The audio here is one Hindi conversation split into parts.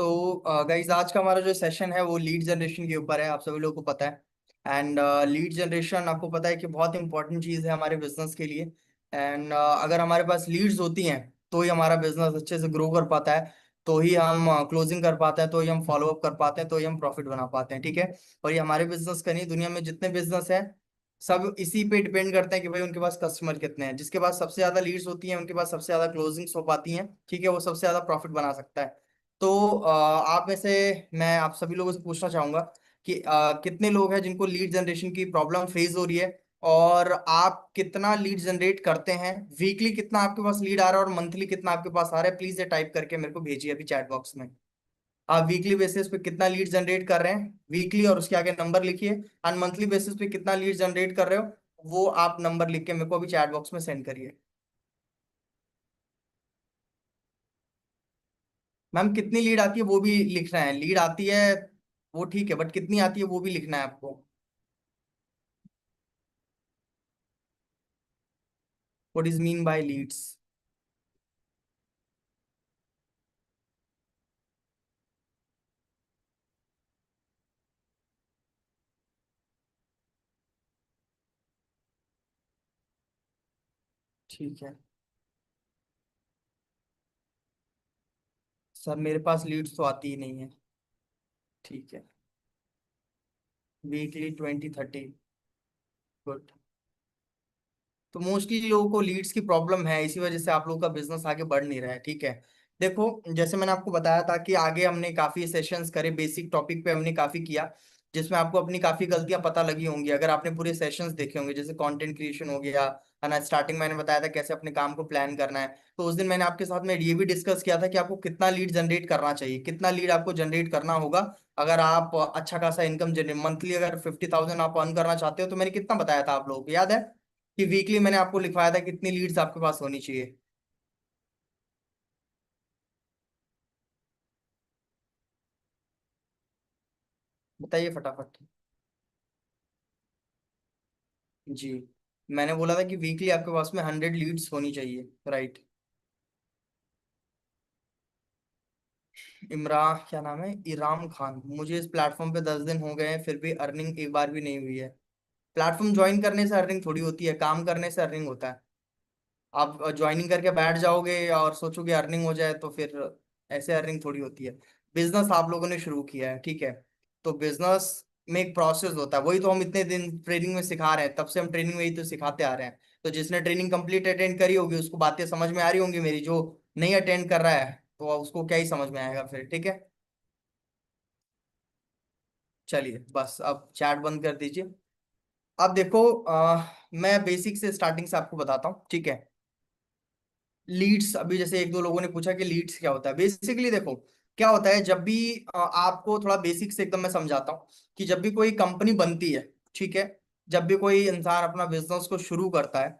तो गाइज आज का हमारा जो सेशन है वो लीड जनरेशन के ऊपर है। आप सभी लोगों को पता है। एंड लीड जनरेशन आपको पता है कि बहुत इंपॉर्टेंट चीज़ है हमारे बिजनेस के लिए। एंड अगर हमारे पास लीड्स होती हैं तो ही हमारा बिजनेस अच्छे से ग्रो कर पाता है। तो ही हम क्लोजिंग कर पाते हैं, तो ही हम फॉलो अप कर पाते हैं, तो ही हम प्रॉफिट बना पाते हैं। ठीक है। और ये हमारे बिजनेस का नहीं, दुनिया में जितने बिजनेस है सब इसी पे डिपेंड करते हैं कि भाई उनके पास कस्टमर कितने हैं। जिसके पास सबसे ज्यादा लीड्स होती हैं उनके पास सबसे ज्यादा क्लोजिंग्स हो पाती हैं। ठीक है, वो सबसे ज्यादा प्रॉफिट बना सकता है। तो आप में से मैं आप सभी लोगों से पूछना चाहूंगा कि कितने लोग हैं जिनको लीड जनरेशन की प्रॉब्लम फेस हो रही है, और आप कितना लीड जनरेट करते हैं। वीकली कितना आपके पास लीड आ रहा है और मंथली कितना आपके पास आ रहा है, प्लीज ये टाइप करके मेरे को भेजिए अभी चैट बॉक्स में। आप वीकली बेसिस पे कितना लीड जनरेट कर रहे हैं, वीकली और उसके आगे नंबर लिखिए। एंड मंथली बेसिस पे कितना लीड जनरेट कर रहे हो, वो आप नंबर लिख के मेरे को अभी चैट बॉक्स में सेंड करिए। मैम कितनी लीड आती है वो भी लिखना है। लीड आती है वो ठीक है, बट कितनी आती है वो भी लिखना है आपको। What is mean by leads. ठीक है सर, मेरे पास लीड्स तो आती ही नहीं है। ठीक है। वीकली 20-30। गुड। तो मोस्टली लोगों को लीड्स की प्रॉब्लम है, इसी वजह से आप लोगों का बिजनेस आगे बढ़ नहीं रहा है। ठीक है। देखो, जैसे मैंने आपको बताया था कि आगे हमने काफी सेशंस करे, बेसिक टॉपिक पे हमने काफी किया, जिसमें आपको अपनी काफी गलतियां पता लगी होंगी अगर आपने पूरे सेशंस देखे होंगे। जैसे कंटेंट क्रिएशन हो गया है ना, स्टार्टिंग मैंने बताया था कैसे अपने काम को प्लान करना है। तो उस दिन मैंने आपके साथ में ये भी डिस्कस किया था कि आपको कितना लीड जनरेट करना चाहिए, कितना लीड आपको जनरेट करना होगा। अगर आप अच्छा खासा इनकम जनरेट मंथली अगर 50,000 आप अर्न करना चाहते हो, तो मैंने कितना बताया था आप लोगों को याद है कि वीकली मैंने आपको लिखवाया था कितनी लीड्स आपके पास होनी चाहिए। बताइए फटाफट। जी, मैंने बोला था कि वीकली आपके पास में 100 लीड्स होनी चाहिए, राइट। इमरान, क्या नाम है, इराम खान। मुझे इस प्लेटफॉर्म पे 10 दिन हो गए हैं, फिर भी अर्निंग एक बार भी नहीं हुई है। प्लेटफॉर्म ज्वाइन करने से अर्निंग थोड़ी होती है, काम करने से अर्निंग होता है। आप ज्वाइनिंग करके बैठ जाओगे और सोचोगे अर्निंग हो जाए, तो फिर ऐसे अर्निंग थोड़ी होती है। बिजनेस आप लोगों ने शुरू किया है, ठीक है। तो बिजनेस में एक प्रोसेस होता है, वही तो हम इतने दिन ट्रेनिंग में सिखा रहे हैं, तब से हम ट्रेनिंग में ही तो सिखाते आ रहे हैं। तो जिसने ट्रेनिंग कंप्लीट अटेंड करी होगी उसको बातें समझ में आ रही होंगी मेरी, जो नहीं अटेंड कर रहा है तो उसको क्या ही समझ में आएगा फिर। ठीक है, चलिए बस अब चैट बंद कर दीजिए। अब देखो, मैं बेसिक से स्टार्टिंग से आपको बताता हूँ, ठीक है। लीड्स, अभी जैसे एक दो लोगों ने पूछा कि लीड्स क्या होता है। बेसिकली देखो, क्या होता है जब भी आपको थोड़ा बेसिक से एकदम मैं समझाता हूँ कि जब भी कोई कंपनी बनती है, ठीक है, जब भी कोई इंसान अपना बिजनेस को शुरू करता है,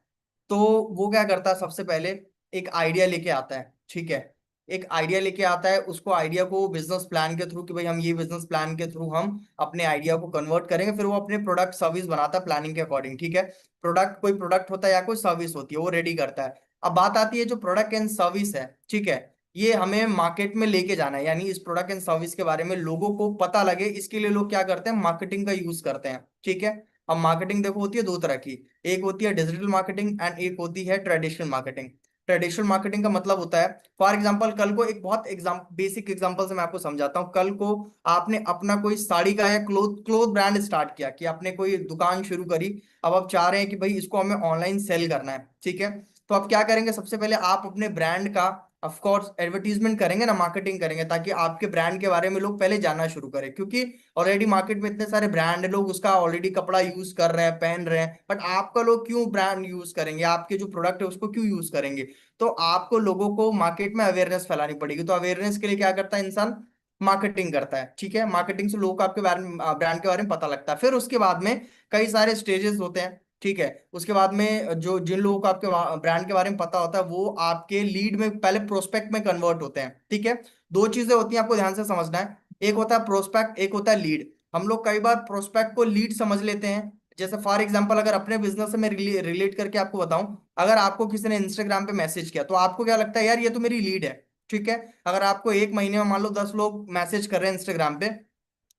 तो वो क्या करता है, सबसे पहले एक आइडिया लेके आता है। ठीक है, एक आइडिया लेके आता है, उसको आइडिया को बिजनेस प्लान के थ्रू कि भाई हम ये बिजनेस प्लान के थ्रू हम अपने आइडिया को कन्वर्ट करेंगे, फिर वो अपने प्रोडक्ट सर्विस बनाता है प्लानिंग के अकॉर्डिंग। ठीक है, प्रोडक्ट, कोई प्रोडक्ट होता है या कोई सर्विस होती है, वो रेडी करता है। अब बात आती है जो प्रोडक्ट एंड सर्विस है, ठीक है, ये हमें मार्केट में लेके जाना है, यानी इस प्रोडक्ट एंड सर्विस के बारे में लोगों को पता लगे, इसके लिए लोग क्या करते हैं, मार्केटिंग का यूज करते हैं। ठीक है। अब मार्केटिंग देखो होती है दो तरह की, एक होती है डिजिटल मार्केटिंग एंड एक होती है ट्रेडिशनल मार्केटिंग। ट्रेडिशनल मार्केटिंग का मतलब होता है, फॉर एग्जांपल कल को एक बहुत बेसिक एग्जांपल से मैं आपको समझाता हूँ। कल को आपने अपना कोई साड़ी का या क्लोथ क्लोथ ब्रांड स्टार्ट किया, कि आपने कोई दुकान शुरू करी। अब आप चाह रहे हैं कि भाई इसको हमें ऑनलाइन सेल करना है, ठीक है। तो आप क्या करेंगे, सबसे पहले आप अपने ब्रांड का ऑफ कोर्स एडवर्टीजमेंट करेंगे ना, मार्केटिंग करेंगे, ताकि आपके ब्रांड के बारे में लोग पहले जानना शुरू करें। क्योंकि ऑलरेडी मार्केट में इतने सारे ब्रांड है, लोग उसका ऑलरेडी कपड़ा यूज कर रहे हैं, पहन रहे हैं, बट आपका लोग क्यों ब्रांड यूज करेंगे, आपके जो प्रोडक्ट है उसको क्यों यूज करेंगे। तो आपको लोगों को मार्केट में अवेयरनेस फैलानी पड़ेगी। तो अवेयरनेस के लिए क्या करता है इंसान, मार्केटिंग करता है। ठीक है, मार्केटिंग से लोगों को आपके बारे में, ब्रांड के बारे में पता लगता है। फिर उसके बाद में कई सारे स्टेजेस होते हैं, ठीक है। उसके बाद में जो जिन लोगों को आपके ब्रांड के बारे में पता होता है वो आपके लीड में, पहले प्रोस्पेक्ट में कन्वर्ट होते हैं। ठीक है, दो चीजें होती हैं, आपको ध्यान से समझना है। एक होता है प्रोस्पेक्ट, एक होता है लीड। हम लोग कई बार प्रोस्पेक्ट को लीड समझ लेते हैं। जैसे फॉर एग्जांपल अगर अपने बिजनेस से मैं रिलेट करके आपको बताऊं, अगर आपको किसी ने इंस्टाग्राम पे मैसेज किया तो आपको क्या लगता है, यार ये तो मेरी लीड है। ठीक है। अगर आपको एक महीने में मान लो 10 लोग मैसेज कर रहे हैं इंस्टाग्राम पे,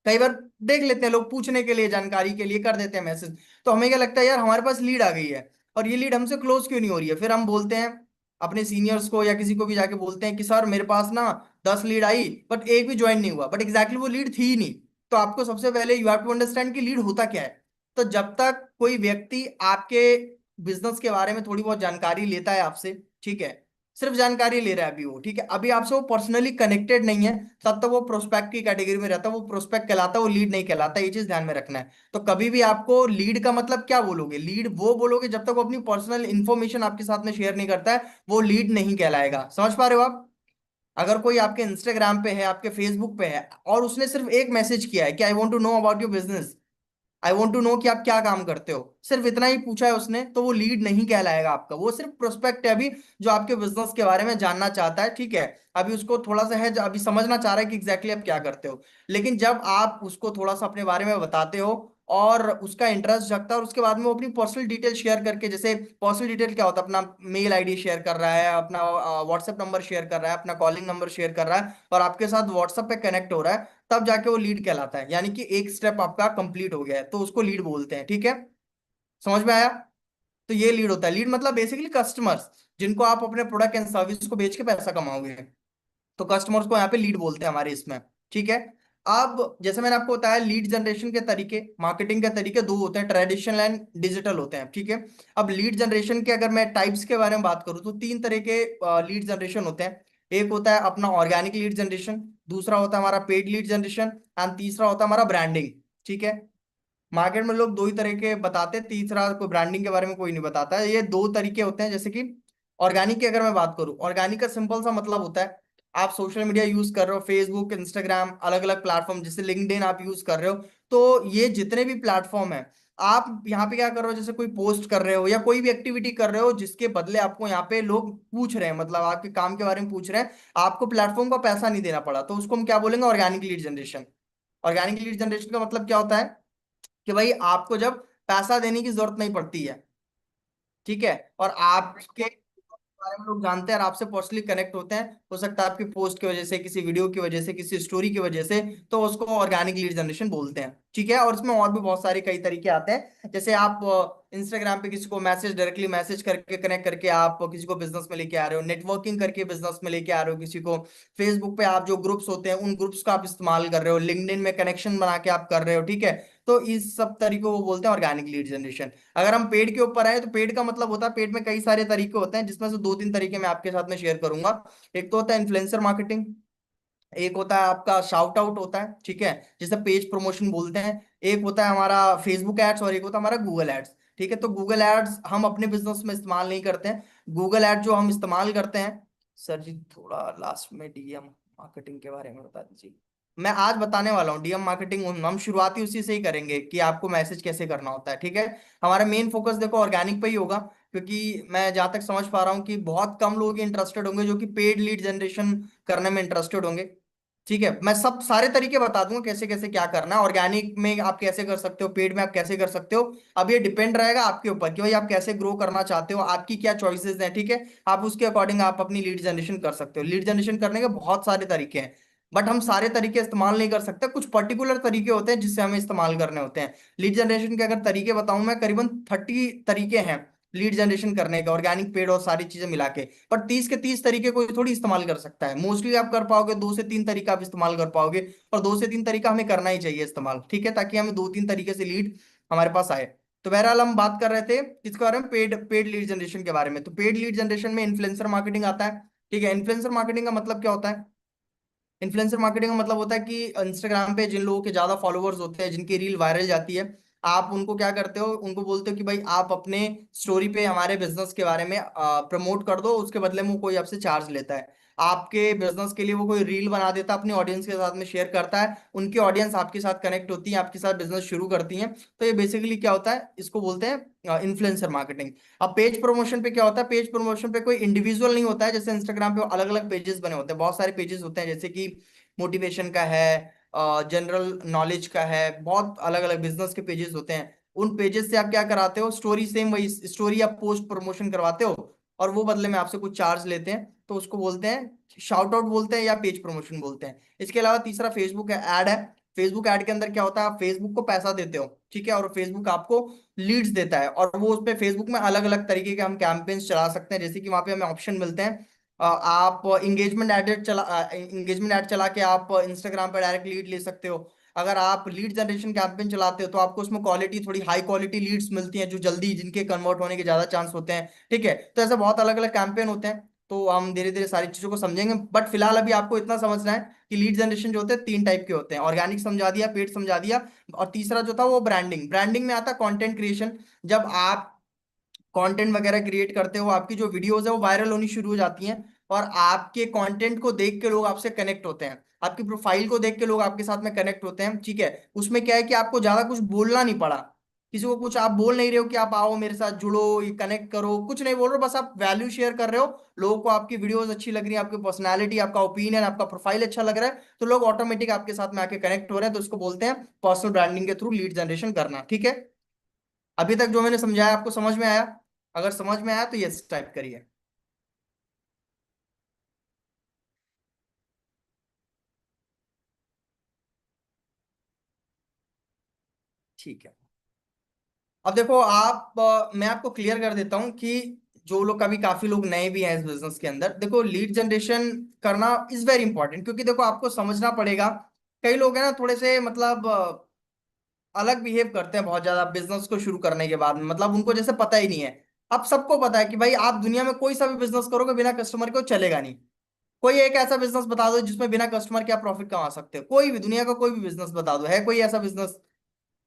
कई बार देख लेते हैं लोग पूछने के लिए, जानकारी के लिए कर देते हैं मैसेज, तो हमें क्या लगता है यार हमारे पास लीड आ गई है, और ये लीड हमसे क्लोज क्यों नहीं हो रही है। फिर हम बोलते हैं अपने सीनियर्स को या किसी को भी जाके बोलते हैं कि सर मेरे पास ना 10 लीड आई बट एक भी ज्वाइन नहीं हुआ, बट एग्जैक्टली वो लीड थी ही नहीं। तो आपको सबसे पहले यू हैव टू अंडरस्टैंड कि लीड होता क्या है। तो जब तक कोई व्यक्ति आपके बिजनेस के बारे में थोड़ी बहुत जानकारी लेता है आपसे, ठीक है, सिर्फ जानकारी ले रहा है अभी वो, ठीक है, अभी आपसे वो पर्सनली कनेक्टेड नहीं है, तब तक वो प्रोस्पेक्ट की कैटेगरी में रहता है, वो प्रोस्पेक्ट कहलाता है, वो लीड नहीं कहलाता, ये चीज ध्यान में रखना है। तो कभी भी आपको लीड का मतलब क्या बोलोगे, लीड वो बोलोगे जब तक वो अपनी पर्सनल इंफॉर्मेशन आपके साथ में शेयर नहीं करता है, वो लीड नहीं कहलाएगा। समझ पा रहे हो आप। अगर कोई आपके इंस्टाग्राम पे है, आपके फेसबुक पे है, और उसने सिर्फ एक मैसेज किया है कि I want to know about your business, I want to know कि आप क्या काम करते हो, सिर्फ इतना ही पूछा है उसने, तो वो लीड नहीं कहलाएगा आपका, वो सिर्फ प्रोस्पेक्ट है अभी, जो आपके बिजनेस के बारे में जानना चाहता है, ठीक है। अभी उसको थोड़ा सा है अभी समझना चाह रहा है कि एग्जैक्टली आप क्या करते हो। लेकिन जब आप उसको थोड़ा सा अपने बारे में बताते हो और उसका इंटरेस्ट जगता है, और उसके बाद में वो अपनी पर्सनल डिटेल शेयर करके, जैसे पर्सनल डिटेल क्या होता है, अपना मेल आईडी शेयर कर रहा है, अपना व्हाट्सएप नंबर शेयर कर रहा है, अपना कॉलिंग नंबर शेयर कर रहा है, और आपके साथ व्हाट्सएप पे कनेक्ट हो रहा है, तब जाके वो लीड कहलाता है, यानी कि एक स्टेप आपका कंप्लीट हो गया है, तो उसको लीड बोलते हैं, ठीक है। समझ में आया। तो ये लीड होता है। लीड मतलब बेसिकली कस्टमर्स, जिनको आप अपने प्रोडक्ट एंड सर्विस को बेच के पैसा कमाओगे, तो कस्टमर्स को यहाँ पे लीड बोलते हैं हमारे इसमें, ठीक है। अब जैसे मैंने आपको बताया, लीड जनरेशन के तरीके, मार्केटिंग के तरीके दो होते हैं, ट्रेडिशनल एंड डिजिटल होते हैं, ठीक है। अब लीड जनरेशन के अगर मैं टाइप्स के बारे में बात करूँ, तो तीन तरह के लीड जनरेशन होते हैं। एक होता है अपना ऑर्गेनिक लीड जनरेशन, दूसरा होता है हमारा पेड लीड जनरेशन, एंड तीसरा होता है हमारा ब्रांडिंग, ठीक है। मार्केट में लोग दो ही तरह के बताते हैं, तीसरा कोई ब्रांडिंग के बारे में कोई नहीं बताता है। ये दो तरीके होते हैं। जैसे कि ऑर्गेनिक की अगर मैं बात करूं, ऑर्गेनिक का सिंपल सा मतलब होता है, आप सोशल मीडिया यूज कर रहे हो, फेसबुक, इंस्टाग्राम, अलग अलग प्लेटफॉर्म, जैसे लिंक्डइन आप यूज कर रहे हो, तो ये जितने भी प्लेटफॉर्म है, आप यहाँ पे क्या कर रहे हो, जैसे कोई पोस्ट कर रहे हो या कोई भी एक्टिविटी कर रहे हो जिसके बदले आपको यहाँ पे लोग पूछ रहे हैं, मतलब आपके काम के बारे में पूछ रहे हैं, आपको प्लेटफॉर्म का पैसा नहीं देना पड़ा, तो उसको हम क्या बोलेंगे, organic lead generation. Organic lead generation का मतलब क्या होता है कि भाई आपको जब पैसा देने की जरूरत नहीं पड़ती है, ठीक है, और आपके बारे में लोग जानते हैं और आपसे पर्सनली कनेक्ट होते हैं, हो सकता है आपकी पोस्ट की वजह से, किसी वीडियो की वजह से, किसी स्टोरी की वजह से, तो उसको ऑर्गेनिक लीड जनरेशन बोलते हैं, ठीक है। और इसमें और भी बहुत सारे कई तरीके आते हैं, जैसे आप इंस्टाग्राम पे किसी को मैसेज, डायरेक्टली मैसेज करके कनेक्ट करके आप किसी को बिजनेस में लेके आ रहे हो, नेटवर्किंग करके बिजनेस में लेके आ रहे हो किसी को, फेसबुक पे आप जो ग्रुप्स होते हैं उन ग्रुप्स का आप इस्तेमाल कर रहे हो, लिंक्डइन में कनेक्शन बना के आप कर रहे हो, ठीक है। तो इस सब तरीकों को बोलते हैं ऑर्गेनिक लीड जनरेशन। अगर हम पेड के ऊपर आए, तो पेड का मतलब होता है, पेड में कई सारे तरीके होते हैं, जिसमें से दो तीन तरीके मैं आपके साथ में शेयर करूंगा। एक तो होता है इन्फ्लुएंसर मार्केटिंग, एक होता है आपका शाउट आउट होता है, ठीक है, जिसे पेज प्रमोशन बोलते हैं, एक होता है हमारा फेसबुक एड्स, और एक होता है हमारा गूगल एड्स, ठीक है। तो गूगल एड्स हम अपने बिजनेस में इस्तेमाल नहीं करते हैं। गूगल एड जो हम इस्तेमाल करते हैं, सर जी थोड़ा लास्ट में डीएम मार्केटिंग के बारे में बता दीजिए। मैं आज बताने वाला हूँ डीएम मार्केटिंग, हम शुरुआती उसी से ही करेंगे कि आपको मैसेज कैसे करना होता है, ठीक है। हमारा मेन फोकस देखो ऑर्गेनिक पे ही होगा, क्योंकि मैं जहां तक समझ पा रहा हूँ कि बहुत कम लोग इंटरेस्टेड होंगे जो कि पेड लीड जनरेशन करने में इंटरेस्टेड होंगे, ठीक है। मैं सब सारे तरीके बता दूंगा कैसे कैसे क्या करना है, ऑर्गेनिक में आप कैसे कर सकते हो, पेड में आप कैसे कर सकते हो। अब ये डिपेंड रहेगा आपके ऊपर कि भाई आप कैसे ग्रो करना चाहते हो, आपकी क्या चॉइसेस हैं, ठीक है। आप उसके अकॉर्डिंग आप अपनी लीड जनरेशन कर सकते हो। लीड जनरेशन करने के बहुत सारे तरीके हैं, बट हम सारे तरीके इस्तेमाल नहीं कर सकते, कुछ पर्टिकुलर तरीके होते हैं जिससे हमें इस्तेमाल करने होते हैं। लीड जनरेशन के अगर तरीके बताऊं मैं, करीबन 30 तरीके हैं लीड जनरेशन करने का, ऑर्गेनिक, पेड और सारी चीजें मिला के। पर 30 के 30 तरीके कोई थोड़ी इस्तेमाल कर सकता है, मोस्टली आप कर पाओगे 2 से 3 तरीका आप इस्तेमाल कर पाओगे, और 2 से 3 तरीका हमें करना ही चाहिए इस्तेमाल, ठीक है, ताकि हमें 2-3 तरीके से लीड हमारे पास आए। तो बहरहाल हम बात कर रहे थे किसके बारे में, पेड पेड लीड जनरेशन के बारे में। तो पेड लीड जनरेशन में इन्फ्लुएंसर मार्केटिंग आता है, ठीक है। इन्फ्लुएंसर मार्केटिंग का मतलब क्या होता है, इन्फ्लुएंसर मार्केटिंग का मतलब होता है कि इंस्टाग्राम पे जिन लोगों के ज्यादा फॉलोअर्स होते हैं, जिनकी रील वायरल जाती है, आप उनको क्या करते हो, उनको बोलते हो कि भाई आप अपने स्टोरी पे हमारे बिजनेस के बारे में प्रमोट कर दो, उसके बदले में वो कोई आपसे चार्ज लेता है। आपके बिजनेस के लिए वो कोई रील बना देता है, अपनी ऑडियंस के साथ में शेयर करता है, उनकी ऑडियंस आपके साथ कनेक्ट होती है, आपके साथ बिजनेस शुरू करती है। तो ये बेसिकली क्या होता है, इसको बोलते हैं इन्फ्लुएंसर मार्केटिंग। अब पेज प्रमोशन पे क्या होता है, पेज प्रमोशन पे कोई इंडिविजुअल नहीं होता है, जैसे इंस्टाग्राम पे अलग अलग पेजेस बने होते हैं, बहुत सारे पेजेस होते हैं, जैसे कि मोटिवेशन का है, जनरल नॉलेज का है, बहुत अलग अलग बिजनेस के पेजेस होते हैं। उन पेजेस से आप क्या कराते हो, स्टोरी, सेम वही स्टोरी आप पोस्ट प्रमोशन करवाते हो, और वो बदले में आपसे कुछ चार्ज लेते हैं, तो उसको बोलते हैं शाउट आउट बोलते हैं या पेज प्रमोशन बोलते हैं। इसके अलावा तीसरा फेसबुक ऐड है। फेसबुक ऐड के अंदर क्या होता है, आप फेसबुक को पैसा देते हो, ठीक है, और फेसबुक आपको लीड्स देता है, और वो उस पे फेसबुक में अलग अलग तरीके के हम कैंपेन्स चला सकते हैं, जैसे कि वहां पे हमें ऑप्शन मिलते हैं। आप इंगेजमेंट ऐड चला के आप इंस्टाग्राम पर डायरेक्ट लीड ले सकते हो। अगर आप लीड जनरेशन कैंपेन चलाते हो तो आपको उसमें क्वालिटी थोड़ी हाई क्वालिटी लीड्स मिलती हैं, जो जल्दी जिनके कन्वर्ट होने के ज्यादा चांस होते हैं, ठीक है। तो ऐसे बहुत अलग अलग कैंपेन होते हैं, तो हम धीरे धीरे सारी चीजों को समझेंगे, बट फिलहाल अभी आपको इतना समझना है कि लीड जनरेशन जो होते हैं तीन टाइप के होते हैं। ऑर्गेनिक समझा दिया, पेड समझा दिया, और तीसरा जो था वो ब्रांडिंग। ब्रांडिंग में आता है कंटेंट क्रिएशन। जब आप कंटेंट वगैरह क्रिएट करते हो, आपकी जो वीडियोस है वो वायरल होनी शुरू हो जाती हैं, और आपके कंटेंट को देख के लोग आपसे कनेक्ट होते हैं, आपकी प्रोफाइल को देख के लोग आपके साथ में कनेक्ट होते हैं, ठीक है। उसमें क्या है कि आपको ज्यादा कुछ बोलना नहीं पड़ा, किसी को कुछ आप बोल नहीं रहे हो कि आप आओ मेरे साथ जुड़ो, ये कनेक्ट करो, कुछ नहीं बोल रहे हो, बस आप वैल्यू शेयर कर रहे हो। लोगों को आपकी वीडियोस अच्छी लग रही है, आपकी पर्सनैलिटी, आपका ओपिनियन, आपका प्रोफाइल अच्छा लग रहा है, तो लोग ऑटोमेटिक आपके साथ में आके कनेक्ट हो रहे हैं, तो उसको बोलते हैं पर्सनल ब्रांडिंग के थ्रू लीड जनरेशन करना, ठीक है। अभी तक जो मैंने समझाया आपको समझ में आया? अगर समझ में आया तो यस टाइप करिए। ठीक है। अब देखो आप मैं आपको क्लियर कर देता हूं कि जो लोग, कभी काफी लोग नए भी हैं इस बिजनेस के अंदर, देखो लीड जनरेशन करना इज वेरी इंपॉर्टेंट, क्योंकि देखो आपको समझना पड़ेगा। कई लोग हैं ना थोड़े से मतलब अलग बिहेव करते हैं बहुत ज्यादा बिजनेस को शुरू करने के बाद में, मतलब उनको जैसे पता ही नहीं है। अब सबको पता है कि भाई आप दुनिया में कोई सा भी बिजनेस करोगे बिना कस्टमर के वो चलेगा नहीं। कोई एक ऐसा बिजनेस बता दो जिसमें बिना कस्टमर के आप प्रॉफिट कमा सकते हो, कोई भी दुनिया का कोई भी बिजनेस बता दो, है कोई ऐसा बिजनेस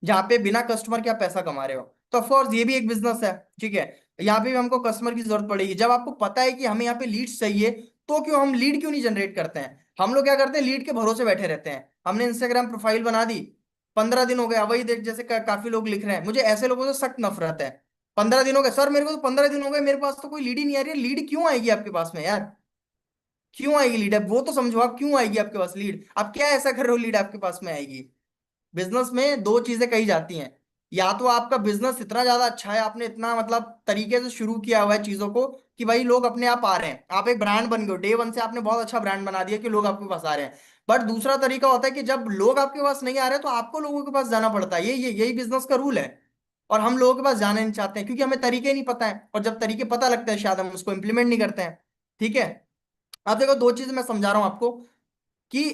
जहाँ पे बिना कस्टमर के आप पैसा कमा रहे हो? तो ऑफकोर्स ये भी एक बिजनेस है, ठीक है। यहाँ पे भी हमको कस्टमर की जरूरत पड़ेगी। जब आपको पता है कि हमें यहाँ पे लीड्स चाहिए, तो क्यों हम लीड क्यों नहीं जनरेट करते हैं? हम लोग क्या करते हैं, लीड के भरोसे बैठे रहते हैं। हमने इंस्टाग्राम प्रोफाइल बना दी, 15 दिन हो गया, वही देख जैसे काफी लोग लिख रहे हैं, मुझे ऐसे लोगों से सख्त नफरत है। 15 दिन हो गए सर, मेरे को तो 15 दिन हो गए, मेरे पास तो कोई लीड ही नहीं आ रही है। लीड क्यों आएगी आपके पास में यार? क्यों आएगी लीड? अब वो तो समझो, आप क्यों आएगी आपके पास लीड? आप क्या ऐसा कर रहे हो लीड आपके पास में आएगी? बिजनेस में दो चीजें कही जाती हैं। या तो आपका बिजनेस इतना ज्यादा अच्छा है, आपने इतना मतलब तरीके से शुरू किया हुआ है चीजों को कि भाई लोग अपने आप आ रहे हैं, आप एक ब्रांड बन गए हो, डे वन से आपने बहुत अच्छा ब्रांड बना दिया कि लोग आपके पास आ रहे हैं। बट दूसरा तरीका होता है कि जब लोग आपके पास नहीं आ रहे तो आपको लोगों के पास जाना पड़ता है। यही बिजनेस का रूल है। और हम लोगों के पास जाना नहीं चाहते हैं क्योंकि हमें तरीके नहीं पता है, और जब तरीके पता लगते हैं शायद हम उसको इंप्लीमेंट नहीं करते हैं, ठीक है। अब देखो दो चीजें मैं समझा रहा हूं आपको कि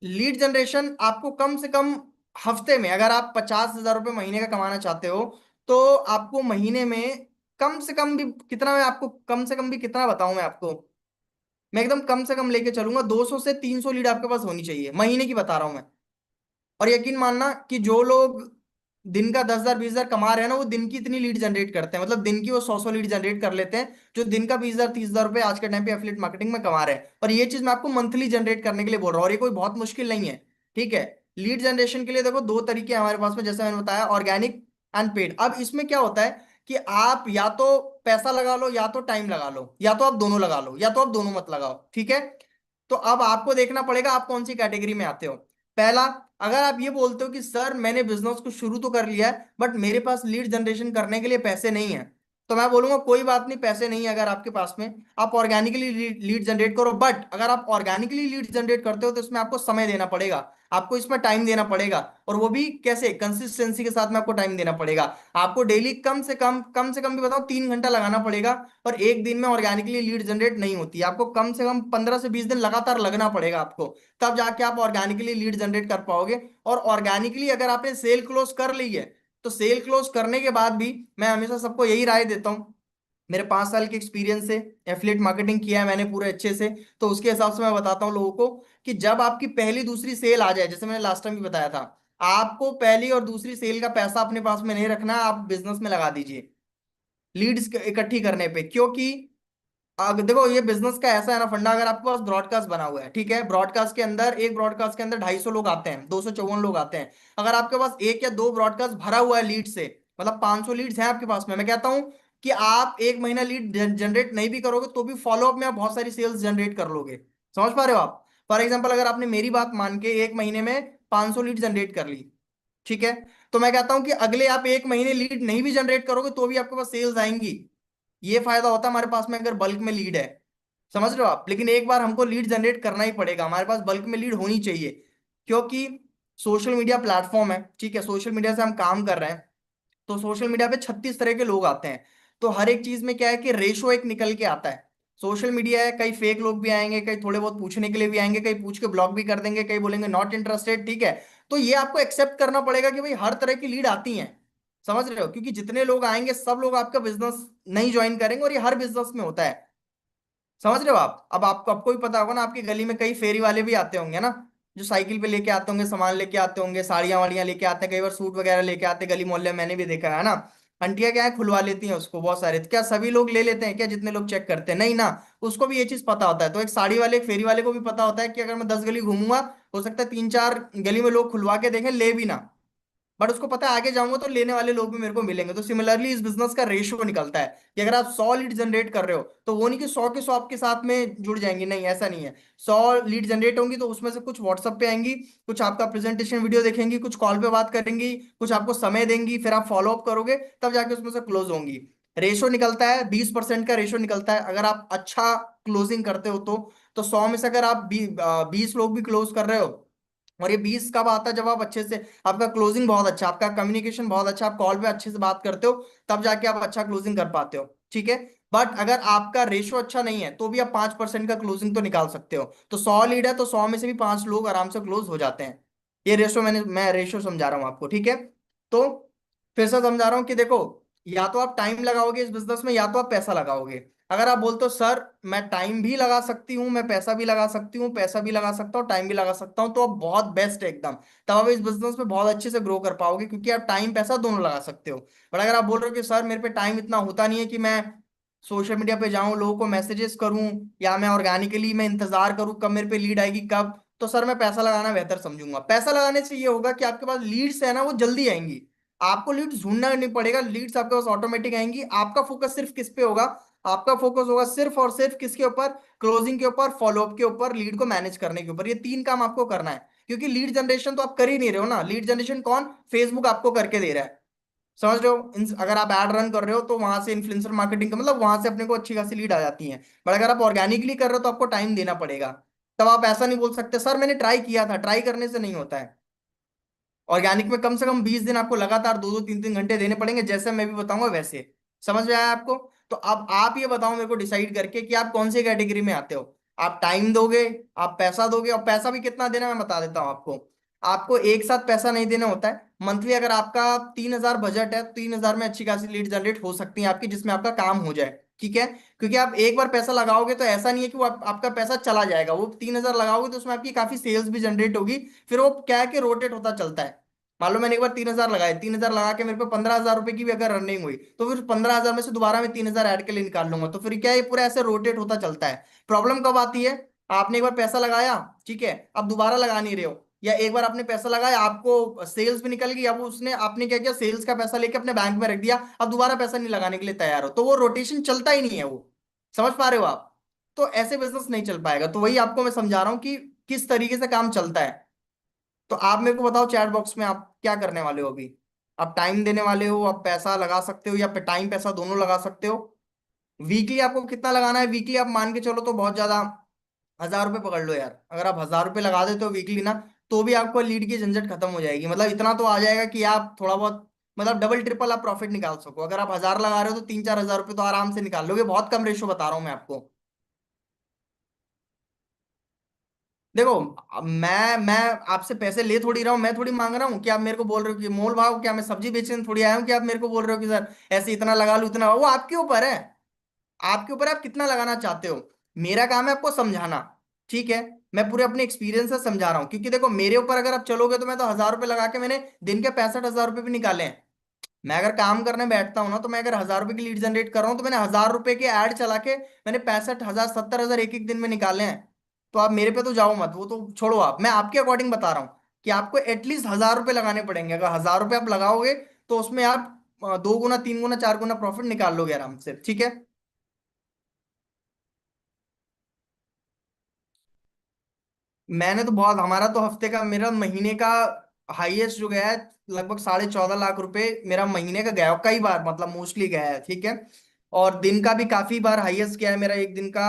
लीड जनरेशन आपको कम से कम हफ्ते में, अगर आप 50,000 रुपये महीने का कमाना चाहते हो, तो आपको महीने में कम से कम भी कितना, मैं आपको कम से कम भी कितना बताऊं मैं आपको, मैं एकदम कम से कम लेके चलूंगा, 200 से 300 लीड आपके पास होनी चाहिए, महीने की बता रहा हूं मैं। और यकीन मानना कि जो लोग दिन का 10,000 20,000 कमा रहे हैं ना, वो दिन की इतनी लीड जनरेट करते हैं, मतलब दिन की वो 100 लीड जनरेट कर लेते हैं, जो दिन का 20,000 30,000 रुपए आज के टाइम पे एफिलिएट मार्केटिंग में कमा रहे हैं। और ये चीज मैं आपको मंथली जनरेट करने के लिए बोल रहा हूँ, और ये कोई बहुत मुश्किल नहीं है, ठीक है। लीड जनरेशन के लिए देखो दो तरीके हैं हमारे पास में, जैसे मैंने बताया, ऑर्गेनिक एंड पेड। अब इसमें क्या होता है कि आप या तो पैसा लगा लो, या तो टाइम लगा लो, या तो आप दोनों लगा लो, या तो आप दोनों मत लगाओ, ठीक है। तो अब आपको देखना पड़ेगा आप कौन सी कैटेगरी में आते हो। पहला, अगर आप ये बोलते हो कि सर मैंने बिजनेस को शुरू तो कर लिया है बट मेरे पास लीड जनरेशन करने के लिए पैसे नहीं है, तो मैं बोलूंगा कोई बात नहीं, पैसे नहीं है अगर आपके पास में, आप ऑर्गेनिकली लीड जनरेट करो। बट अगर आप ऑर्गेनिकली लीड जनरेट करते हो तो इसमें आपको समय देना पड़ेगा, आपको इसमें टाइम देना पड़ेगा। और वो भी कैसे, कंसिस्टेंसी के साथ में आपको टाइम देना पड़ेगा। आपको डेली कम से कम भी बताओ 3 घंटा लगाना पड़ेगा। और एक दिन में ऑर्गेनिकली लीड जनरेट नहीं होती, आपको कम से कम 15 से 20 दिन लगातार लगना पड़ेगा आपको, तब जाके आप ऑर्गेनिकली लीड जनरेट कर पाओगे। और ऑर्गेनिकली अगर आपने सेल क्लोज कर ली है, तो सेल क्लोज करने के बाद भी मैं हमेशा सबको यही राय देता हूँ, मेरे 5 साल के एक्सपीरियंस से एफिलिएट मार्केटिंग किया है मैंने पूरे अच्छे से, तो उसके हिसाब से मैं बताता हूँ लोगों को कि जब आपकी पहली दूसरी सेल आ जाए, जैसे मैंने लास्ट टाइम भी बताया था, आपको पहली और दूसरी सेल का पैसा अपने पास में नहीं रखना, आप बिजनेस में लगा दीजिए लीड्स इकट्ठी करने पे। क्योंकि देखो ये बिजनेस का ऐसा है ना फंडा, अगर आपके पास ब्रॉडकास्ट बना हुआ है, ठीक है, ब्रॉडकास्ट के अंदर, एक ब्रॉडकास्ट के अंदर 250 लोग आते हैं, 254 लोग आते हैं। अगर आपके पास एक या दो ब्रॉडकास्ट भरा हुआ है लीड से, मतलब 500 लीड्स हैं आपके पास में, मैं कहता हूं कि आप एक महीना लीड जनरेट नहीं भी करोगे तो भी फॉलोअप में आप बहुत सारी सेल्स जनरेट कर लोगे। समझ पा रहे हो आप? फॉर एग्जाम्पल अगर आपने मेरी बात मान के एक महीने में 500 लीड जनरेट कर ली, ठीक है, तो मैं कहता हूं कि अगले आप एक महीने लीड नहीं भी जनरेट करोगे तो भी आपके पास सेल्स आएंगी। ये फायदा होता है हमारे पास में अगर बल्क में लीड है, समझ रहे हो आप। लेकिन एक बार हमको लीड जनरेट करना ही पड़ेगा, हमारे पास बल्क में लीड होनी चाहिए, क्योंकि सोशल मीडिया प्लेटफॉर्म है, ठीक है, सोशल मीडिया से हम काम कर रहे हैं। तो सोशल मीडिया पे 36 तरह के लोग आते हैं। तो हर एक चीज में क्या है कि रेशो एक निकल के आता है। सोशल मीडिया है, कई फेक लोग भी आएंगे, कई थोड़े बहुत पूछने के लिए भी आएंगे, कई पूछ के ब्लॉक भी कर देंगे, कई बोलेंगे नॉट इंटरेस्टेड, ठीक है। तो ये आपको एक्सेप्ट करना पड़ेगा कि भाई हर तरह की लीड आती है, समझ रहे हो, क्योंकि जितने लोग आएंगे सब लोग आपका बिजनेस नहीं ज्वाइन करेंगे, और ये हर बिजनेस में होता है, समझ रहे हो आप। अब आपको आपको भी पता होगा ना, आपकी गली में कई फेरी वाले भी आते होंगे ना, जो साइकिल पे लेके आते होंगे, सामान लेके आते होंगे, साड़ियां वाड़ियां लेके आते हैं, कई बार सूट वगैरह लेके आते हैं, गली मोहल्ले में मैंने भी देखा है ना। आंटियां क्या है, खुलवा लेती हैं उसको बहुत सारे। तो क्या सभी लोग ले लेते हैं क्या, जितने लोग चेक करते हैं? नहीं ना। उसको भी ये चीज पता होता है। तो एक साड़ी वाले, एक फेरी वाले को भी पता होता है कि अगर मैं 10 गली घूमूंगा, हो सकता है 3 4 गली में लोग खुलवा के देखें, ले भी ना, बट उसको पता है आगे जाऊंगा तो लेने वाले लोग भी मेरे को मिलेंगे। तो सिमिलरली इस बिजनेस का रेशियो निकलता है कि अगर आप 100 लीड जनरेट कर रहे हो, तो वो नहीं कि 100 के 100 आपके साथ में जुड़ जाएंगे, नहीं, ऐसा नहीं है। 100 लीड जनरेट होंगी तो उसमें से कुछ व्हाट्सएप पे आएंगी, कुछ आपका प्रेजेंटेशन वीडियो देखेंगी, कुछ कॉल पे बात करेंगी, कुछ आपको समय देंगी, फिर आप फॉलो अप करोगे, तब जाके उसमें से क्लोज होंगी। रेशो निकलता है, 20% का रेशो निकलता है अगर आप अच्छा क्लोजिंग करते हो तो 100 में से अगर आप 20 लोग भी क्लोज कर रहे हो, और ये 20 कब आता है, जब आप अच्छे से, आपका क्लोजिंग बहुत अच्छा, आपका कम्युनिकेशन बहुत अच्छा, आप कॉल पे अच्छे से बात करते हो, तब जाके आप अच्छा क्लोजिंग कर पाते हो, ठीक है। बट अगर आपका रेशो अच्छा नहीं है तो भी आप 5% का क्लोजिंग तो निकाल सकते हो। तो 100 लीड है तो 100 में से भी 5 लोग आराम से क्लोज हो जाते हैं। ये रेशो मैं रेशो समझा रहा हूँ आपको, ठीक है। तो फिर से समझा रहा हूँ कि देखो, या तो आप टाइम लगाओगे इस बिजनेस में, या तो आप पैसा लगाओगे। अगर आप बोलते हो सर मैं टाइम भी लगा सकती हूँ, मैं पैसा भी लगा सकती हूँ, पैसा भी लगा सकता हूँ, टाइम भी लगा सकता हूँ, तो आप बहुत बेस्ट है एकदम। तब आप इस बिजनेस में बहुत अच्छे से ग्रो कर पाओगे, क्योंकि आप टाइम पैसा दोनों लगा सकते हो। बट अगर आप बोल रहे हो कि सर मेरे पे टाइम इतना होता नहीं है कि मैं सोशल मीडिया पे जाऊं, लोगों को मैसेजेस करूं, या मैं ऑर्गेनिकली मैं इंतजार करूं कब मेरे पे लीड आएगी कब, तो सर मैं पैसा लगाना बेहतर समझूंगा। पैसा लगाने से ये होगा कि आपके पास लीड्स है ना, वो जल्दी आएंगी। आपको लीड्स ढूंढना नहीं पड़ेगा, लीड्स आपके पास ऑटोमेटिक आएंगी। आपका फोकस सिर्फ किस पे होगा, आपका फोकस होगा सिर्फ और सिर्फ किसके ऊपर, क्लोजिंग के ऊपर, फॉलोअप के ऊपर, लीड को मैनेज करने के ऊपर। ये 3 काम आपको करना है, क्योंकि लीड जनरेशन तो आप कर ही नहीं रहे हो ना। लीड जनरेशन कौन, फेसबुक आपको करके दे रहा है, समझ रहे हो। अगर आप ऐड रन कर रहे हो तो वहां से इन्फ्लुएंसर मार्केटिंग का मतलब वहां से अपने को अच्छी खासी लीड आ जाती है। बट अगर आप ऑर्गेनिकली कर रहे हो तो आपको टाइम देना पड़ेगा। तब आप ऐसा नहीं बोल सकते सर मैंने ट्राई किया था, ट्राई करने से नहीं होता है। ऑर्गेनिक में कम से कम 20 दिन आपको लगातार 2 2 3 3 घंटे देने पड़ेंगे, जैसे मैं भी बताऊंगा वैसे। समझ में आया आपको? तो अब आप ये बताओ मेरे को डिसाइड करके कि आप कौन सी कैटेगरी में आते हो। आप टाइम दोगे, आप पैसा दोगे, और पैसा भी कितना देना मैं बता देता हूँ आपको। आपको एक साथ पैसा नहीं देना होता है। मंथली अगर आपका 3,000 बजट है, 3,000 में अच्छी खासी लीड जनरेट हो सकती है आपकी, जिसमें आपका काम हो जाए, ठीक है। क्योंकि आप एक बार पैसा लगाओगे तो ऐसा नहीं है कि वो आपका पैसा चला जाएगा। वो 3,000 लगाओगे तो उसमें आपकी काफी सेल्स भी जनरेट होगी। फिर वो क्या है कि रोटेट होता चलता है। मान लो मैंने एक बार 3,000 लगाए, 3,000 लगा के मेरे पे 15,000 रुपए की भी अगर रनिंग हुई, तो फिर 15,000 में से दोबारा मैं 3,000 ऐड के लिए निकाल लूंगा। तो फिर क्या है, ये पूरा ऐसे रोटेट होता चलता है। प्रॉब्लम कब आती है, आपने एक बार पैसा लगाया, ठीक है, अब दोबारा लगा नहीं रहे हो, या एक बार आपने पैसा लगाया, आपको सेल्स भी निकल गई, अब उसने आपने क्या किया, सेल्स का पैसा लेके अपने बैंक में रख दिया, अब दोबारा पैसा नहीं लगाने के लिए तैयार हो, तो वो रोटेशन चलता ही नहीं है वो। समझ पा रहे हो आप? तो ऐसे बिजनेस नहीं चल पाएगा। तो वही आपको मैं समझा रहा हूँ कि किस तरीके से काम चलता है। तो आप मेरे को बताओ चैट बॉक्स में आप क्या करने वाले हो अभी। आप टाइम देने वाले हो, आप पैसा लगा सकते हो, या टाइम पैसा दोनों लगा सकते हो। वीकली आपको कितना लगाना है, वीकली आप मान के चलो तो बहुत ज्यादा, 1,000 रुपये पकड़ लो यार। अगर आप 1,000 रुपये लगा देते हो वीकली ना, तो भी आपको लीड की झंझट खत्म हो जाएगी। मतलब इतना तो आ जाएगा कि आप थोड़ा बहुत, मतलब डबल ट्रिपल आप प्रॉफिट निकाल सको। अगर आप 1,000 लगा रहे हो तो 3 4 हज़ार रुपये तो आराम से निकाल लोगे। बहुत कम रेशो बता रहा हूँ मैं आपको। देखो, अब मैं आपसे पैसे ले थोड़ी रहा हूँ, मैं थोड़ी मांग रहा हूँ कि आप मेरे को बोल रहे हो कि मोल भाव, क्या मैं सब्जी बेचने थोड़ी आया हूँ कि आप मेरे को बोल रहे हो कि सर ऐसे इतना लगा लूँ इतना। वो आपके ऊपर है, आपके ऊपर है, आप कितना लगाना चाहते हो। मेरा काम है आपको समझाना, ठीक है। मैं पूरे अपने एक्सपीरियंस से समझा रहा हूँ, क्योंकि देखो मेरे ऊपर अगर आप चलोगे तो मैं तो 1,000 रुपये लगा के मैंने दिन के 65,000 रुपये भी निकाले हैं। मैं अगर काम करने बैठता हूँ ना, तो मैं अगर 1,000 रुपये की लीड जनरेट कर रहा हूँ, तो मैंने 1,000 रुपये के ऐड चला के मैंने 65,000 70,000 एक एक दिन में निकाले हैं। तो आप मेरे पे तो जाओ मत, वो तो छोड़ो। आप, मैं आपके अकॉर्डिंग बता रहा हूँ कि आपको एटलीस्ट 1,000 रुपये लगाने पड़ेंगे। अगर 1,000 रुपये आप लगाओगे तो उसमें आप 2 गुना 3 गुना 4 गुना प्रॉफिट निकाल लोगे आराम से, ठीक है। मैंने तो बहुत, हमारा तो हफ्ते का, मेरा महीने का हाईएस्ट जो गया है, लगभग 14.5 लाख रुपए मेरा महीने का गया है। कई बार मतलब मोस्टली गया है, ठीक है। और दिन का भी काफी बार हाईएस्ट गया है मेरा, एक दिन का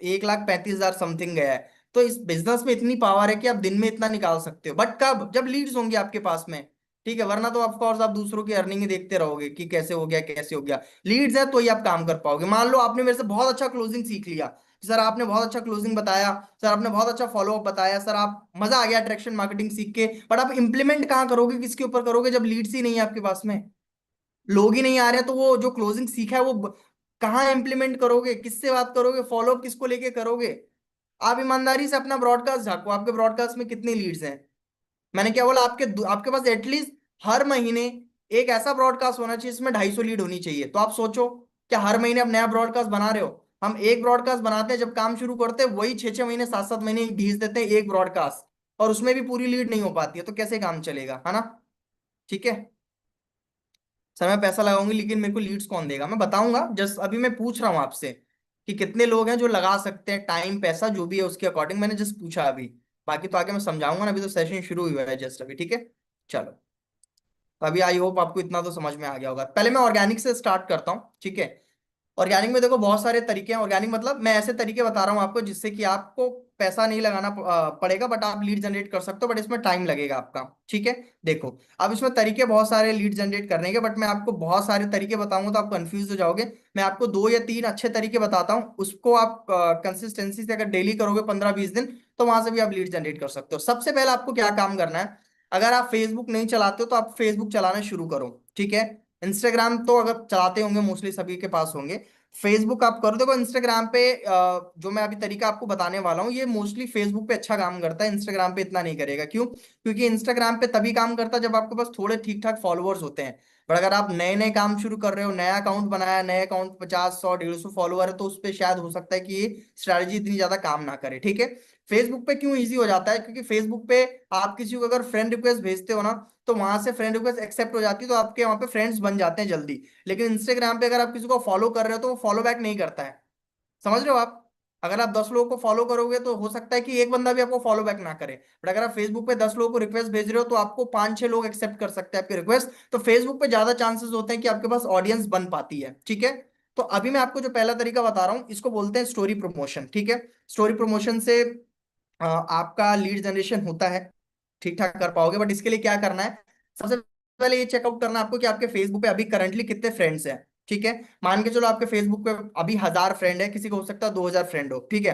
1,35,000 समथिंग गया है। तो इस बिजनेस में इतनी पावर है कि आप दिन में इतना निकाल सकते हो, बट कब? जब लीड्स होंगी आपके पास में। ठीक है, वरना तो ऑफकोर्स आप दूसरों की अर्निंग ही देखते रहोगे कि कैसे हो गया कैसे हो गया। लीड्स है तो ही आप काम कर पाओगे। मान लो आपने मेरे से बहुत अच्छा क्लोजिंग सीख लिया, सर आपने बहुत अच्छा क्लोजिंग बताया, सर आपने बहुत अच्छा फॉलोअप बताया, सर आप मजा आ गया अट्रैक्शन मार्केटिंग सीख के, बट आप इंप्लीमेंट कहाँ करोगे, किसके ऊपर करोगे जब लीड्स ही नहीं है आपके पास में, लोग ही नहीं आ रहे हैं? तो वो जो क्लोजिंग सीखा है वो कहाँ इंप्लीमेंट करोगे, किससे बात करोगे, फॉलोअप किसको लेके करोगे? आप ईमानदारी से अपना ब्रॉडकास्ट झांको, आपके ब्रॉडकास्ट में कितनी लीड्स हैं? मैंने क्या बोला, आपके आपके पास एटलीस्ट हर महीने एक ऐसा ब्रॉडकास्ट होना चाहिए जिसमें 250 लीड होनी चाहिए। तो आप सोचो, क्या हर महीने आप नया ब्रॉडकास्ट बना रहे हो? हम एक ब्रॉडकास्ट बनाते हैं, जब काम शुरू करते हैं वही 6 6 महीने 7 7 महीने घींच देते हैं एक ब्रॉडकास्ट, और उसमें भी पूरी लीड नहीं हो पाती है, तो कैसे काम चलेगा, है ना? ठीक है, सर मैं पैसा लगाऊंगी लेकिन मेरे को लीड्स कौन देगा? मैं बताऊंगा, जस्ट अभी मैं पूछ रहा हूँ आपसे कि कितने लोग हैं जो लगा सकते हैं, टाइम पैसा जो भी है उसके अकॉर्डिंग, मैंने जस्ट पूछा अभी। बाकी तो आगे मैं समझाऊंगा ना, अभी तो सेशन शुरू हुआ है जस्ट अभी, ठीक है। चलो, तो अभी आई होप आपको इतना तो समझ में आ गया होगा। पहले मैं ऑर्गेनिक से स्टार्ट करता हूँ, ठीक है। ऑर्गेनिक में देखो बहुत सारे तरीके हैं। ऑर्गेनिक मतलब मैं ऐसे तरीके बता रहा हूँ आपको जिससे कि आपको पैसा नहीं लगाना पड़ेगा, बट आप लीड जनरेट कर सकते हो, बट इसमें टाइम लगेगा आपका, ठीक है। देखो, अब इसमें तरीके बहुत सारे लीड जनरेट करने के, बट मैं आपको बहुत सारे तरीके बताऊंगा तो आप कंफ्यूज हो जाओगे। मैं आपको 2 या 3 अच्छे तरीके बताता हूँ, उसको आप कंसिस्टेंसी से अगर डेली करोगे 15 20 दिन, तो वहां से भी आप लीड जनरेट कर सकते हो। सबसे पहले आपको क्या काम करना है, अगर आप फेसबुक नहीं चलाते हो तो आप फेसबुक चलाना शुरू करो, ठीक है। इंस्टाग्राम तो अगर चलाते होंगे मोस्टली सभी के पास होंगे। फेसबुक आप करो, देखो इंस्टाग्राम पे जो मैं अभी तरीका आपको बताने वाला हूँ ये मोस्टली फेसबुक पे अच्छा काम करता है, इंस्टाग्राम पे इतना नहीं करेगा। क्यों? क्योंकि इंस्टाग्राम पे तभी काम करता है जब आपके पास थोड़े ठीक ठाक फॉलोअर्स होते हैं। पर अगर आप नए नए काम शुरू कर रहे हो, नया अकाउंट बनाया, नए अकाउंट 50 100 150 फॉलोअर है, तो उस पर शायद हो सकता है कि ये स्ट्रैटेजी इतनी ज्यादा काम ना करे, ठीक है। फेसबुक पे क्यों इजी हो जाता है? क्योंकि फेसबुक पे आप किसी को अगर फ्रेंड रिक्वेस्ट भेजते हो ना, तो वहां से फ्रेंड रिक्वेस्ट एक्सेप्ट हो जाती है, तो आपके वहां पे फ्रेंड्स बन जाते हैं जल्दी। लेकिन इंस्टाग्राम पे अगर आप किसी को फॉलो कर रहे हो तो वो फॉलो बैक नहीं करता है, समझ रहे हो आप? अगर आप 10 लोगों को फॉलो करोगे तो हो सकता है कि एक बंदा भी आपको फॉलो बैक ना करे, बट अगर आप फेसबुक पे 10 लोगों को रिक्वेस्ट भेज रहे हो तो आपको 5 6 लोग एक्सेप्ट कर सकते हैं आपकी रिक्वेस्ट। तो फेसबुक पे ज्यादा चांसेस होते हैं कि आपके पास ऑडियंस बन पाती है, ठीक है। तो अभी मैं आपको जो पहला तरीका बता रहा हूँ इसको बोलते हैं स्टोरी प्रमोशन, ठीक है। स्टोरी प्रमोशन से आपका लीड जनरेशन होता है, ठीक ठाक कर पाओगे, बट इसके लिए क्या करना है? सबसे पहले ये चेकआउट करना है आपको कि आपके फेसबुक पे अभी करंटली कितने फ्रेंड्स हैं, ठीक है। मान के चलो आपके फेसबुक पे अभी 1,000 फ्रेंड है, किसी को हो सकता है 2,000 फ्रेंड हो, ठीक है।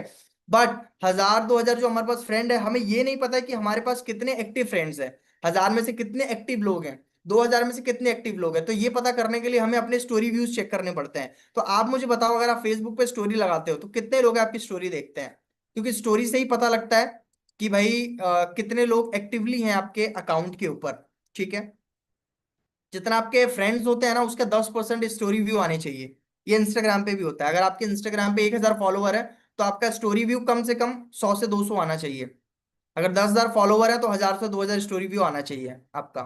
बट 1,000 2,000 जो हमारे पास फ्रेंड है, हमें ये नहीं पता है कि हमारे पास कितने एक्टिव फ्रेंड्स हैं, 1,000 में से कितने एक्टिव लोग हैं, 2,000 में से कितने एक्टिव लोग हैं। तो ये पता करने के लिए हमें अपने स्टोरी व्यूज चेक करने पड़ते हैं। तो आप मुझे बताओ, अगर आप फेसबुक पे स्टोरी लगाते हो तो कितने लोग आपकी स्टोरी देखते हैं? क्योंकि स्टोरी से ही पता लगता है कि भाई कितने लोग एक्टिवली हैं आपके अकाउंट के ऊपर, ठीक है। जितना आपके फ्रेंड्स होते हैं ना उसका 10% स्टोरी व्यू आने चाहिए। ये इंस्टाग्राम पे भी होता है, अगर आपके इंस्टाग्राम पे 1,000 फॉलोवर है तो आपका स्टोरी व्यू कम से कम 100 से 200 आना चाहिए। अगर 10,000 फॉलोवर है तो 1,000 से 2,000 स्टोरी व्यू आना चाहिए आपका।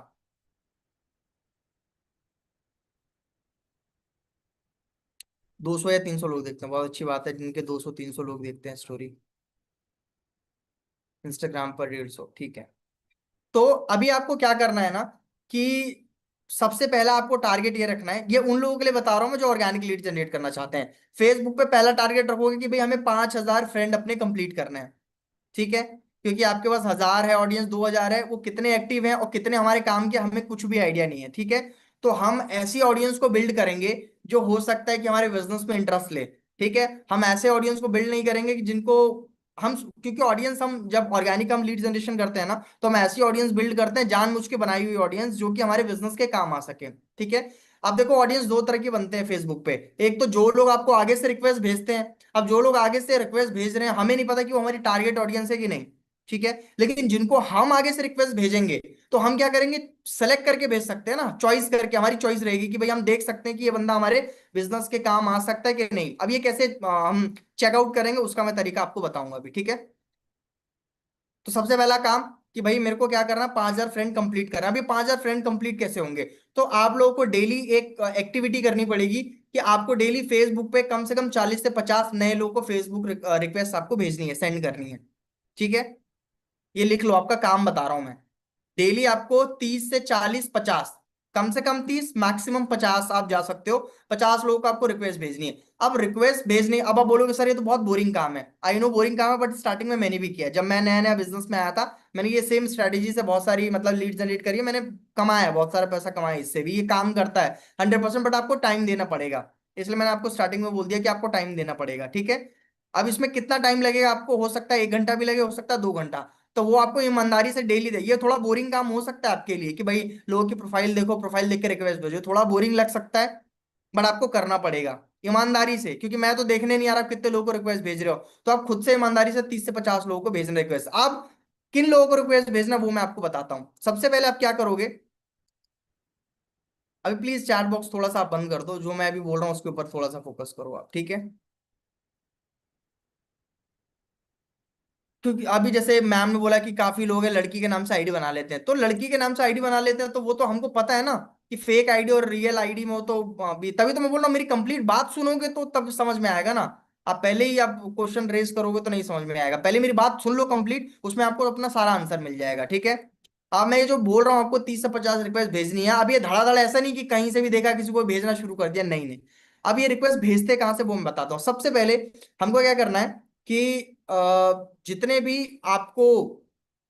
200 या 300 लोग देखते हैं, बहुत अच्छी बात है जिनके 200 300 लोग देखते हैं स्टोरी इंस्टाग्राम पर, 150, ठीक है। तो अभी आपको क्या करना है ना कि सबसे पहला आपको टारगेट ये रखना है, ये उन लोगों के लिए बता रहा हूं मैं जो ऑर्गेनिक लीड जनरेट करना चाहते हैं। फेसबुक पे पहला टारगेट रखोगे कि भाई हमें 5,000 फ्रेंड अपने कंप्लीट करने हैं, ठीक है। क्योंकि आपके पास 1,000 है ऑडियंस, 2,000 है, वो कितने एक्टिव हैं और कितने हमारे काम के हमें कुछ भी आइडिया नहीं है, ठीक है। तो हम ऐसी ऑडियंस को बिल्ड करेंगे जो हो सकता है कि हमारे बिजनेस में इंटरेस्ट ले, ठीक है। हम ऐसे ऑडियंस को बिल्ड नहीं करेंगे कि जिनको हम, क्योंकि ऑडियंस हम जब ऑर्गेनिक हम लीड जनरेशन करते हैं ना, तो हम ऐसी ऑडियंस बिल्ड करते हैं जानबूझ के बनाई हुई ऑडियंस जो कि हमारे बिजनेस के काम आ सके, ठीक है। अब देखो ऑडियंस दो तरह के बनते हैं फेसबुक पे। एक तो जो लोग आपको आगे से रिक्वेस्ट भेजते हैं। अब जो लोग आगे से रिक्वेस्ट भेज रहे हैं हमें नहीं पता कि वो हमारी टारगेट ऑडियंस है कि नहीं, ठीक है। लेकिन जिनको हम आगे से रिक्वेस्ट भेजेंगे तो हम क्या करेंगे, सेलेक्ट करके भेज सकते हैं ना, चॉइस करके, हमारी चॉइस रहेगी कि भाई हम देख सकते हैं कि ये बंदा हमारे बिजनेस के काम आ सकता है कि नहीं। अब ये कैसे हम चेकआउट करेंगे उसका मैं तरीका आपको बताऊंगा अभी, ठीक है। तो सबसे पहला काम कि भाई मेरे को क्या करना, 5,000 फ्रेंड कंप्लीट करना। अभी 5,000 फ्रेंड कंप्लीट कैसे होंगे? तो आप लोगों को डेली एक एक्टिविटी करनी पड़ेगी कि आपको डेली फेसबुक पे कम से कम 40 से 50 नए लोगों को फेसबुक रिक्वेस्ट आपको भेजनी है, सेंड करनी है, ठीक है। ये लिख लो, आपका काम बता रहा हूं मैं। डेली आपको 30 से 40 50 कम से कम 30, मैक्सिमम 50 आप जा सकते हो। 50 लोगों को आपको रिक्वेस्ट भेजनी है। अब रिक्वेस्ट भेजनी, अब आप बोलोगे सर ये तो बहुत बोरिंग काम है। आई नो बोरिंग काम है, बट स्टार्टिंग में मैंने भी किया। जब मैं नया नया बिजनेस में आया था, मैंने ये सेम स्ट्रेटेजी से बहुत सारी मतलब लीड जनरेट करी है। मैंने कमाया है, बहुत सारा पैसा कमाया है इससे भी। ये काम करता है 100%, बट आपको टाइम देना पड़ेगा। इसलिए मैंने आपको स्टार्टिंग में बोल दिया कि आपको टाइम देना पड़ेगा, ठीक है। अब इसमें कितना टाइम लगेगा आपको, हो सकता है 1 घंटा भी लगे, हो सकता है 2 घंटा। तो वो आपको ईमानदारी से डेली दे। ये थोड़ा बोरिंग काम हो सकता है आपके लिए कि भाई लोगों की प्रोफाइल देखो, प्रोफाइल देख के रिक्वेस्ट भेजो, थोड़ा बोरिंग लग सकता है, बट आपको करना पड़ेगा ईमानदारी से। क्योंकि मैं तो देखने नहीं आ रहा आप कितने लोगों को रिक्वेस्ट भेज रहे हो, तो आप खुद से ईमानदारी से 30 से 50 लोगों को भेजना रिक्वेस्ट। अब किन लोगों को रिक्वेस्ट भेजना वो मैं आपको बताता हूँ। सबसे पहले आप क्या करोगे, अभी प्लीज चैट बॉक्स थोड़ा सा आप बंद कर दो, जो मैं अभी बोल रहा हूँ उसके ऊपर थोड़ा सा फोकस करो आप, ठीक है। क्योंकि अभी जैसे मैम ने बोला कि काफी लोग हैं लड़की के नाम से आईडी बना लेते हैं, तो लड़की के नाम से आईडी बना लेते हैं तो वो तो हमको पता है ना कि फेक आईडी और रियल आईडी में वो तो अभी, तभी तो मैं बोल रहा हूँ मेरी कंप्लीट बात सुनोगे तो तब समझ में आएगा ना। आप पहले ही आप क्वेश्चन रेज करोगे तो नहीं समझ में आएगा। पहले मेरी बात सुन लो कंप्लीट, उसमें आपको अपना सारा आंसर मिल जाएगा, ठीक है। अब मैं ये जो बोल रहा हूँ आपको 30 से 50 रिक्वेस्ट भेजनी है। अब ये धड़ाधड़ ऐसा नहीं कि कहीं से भी देखा किसी को भेजना शुरू कर दिया, नहीं नहीं। अब ये रिक्वेस्ट भेजते कहाँ से वो मैं बताता हूँ। सबसे पहले हमको क्या करना है कि जितने भी आपको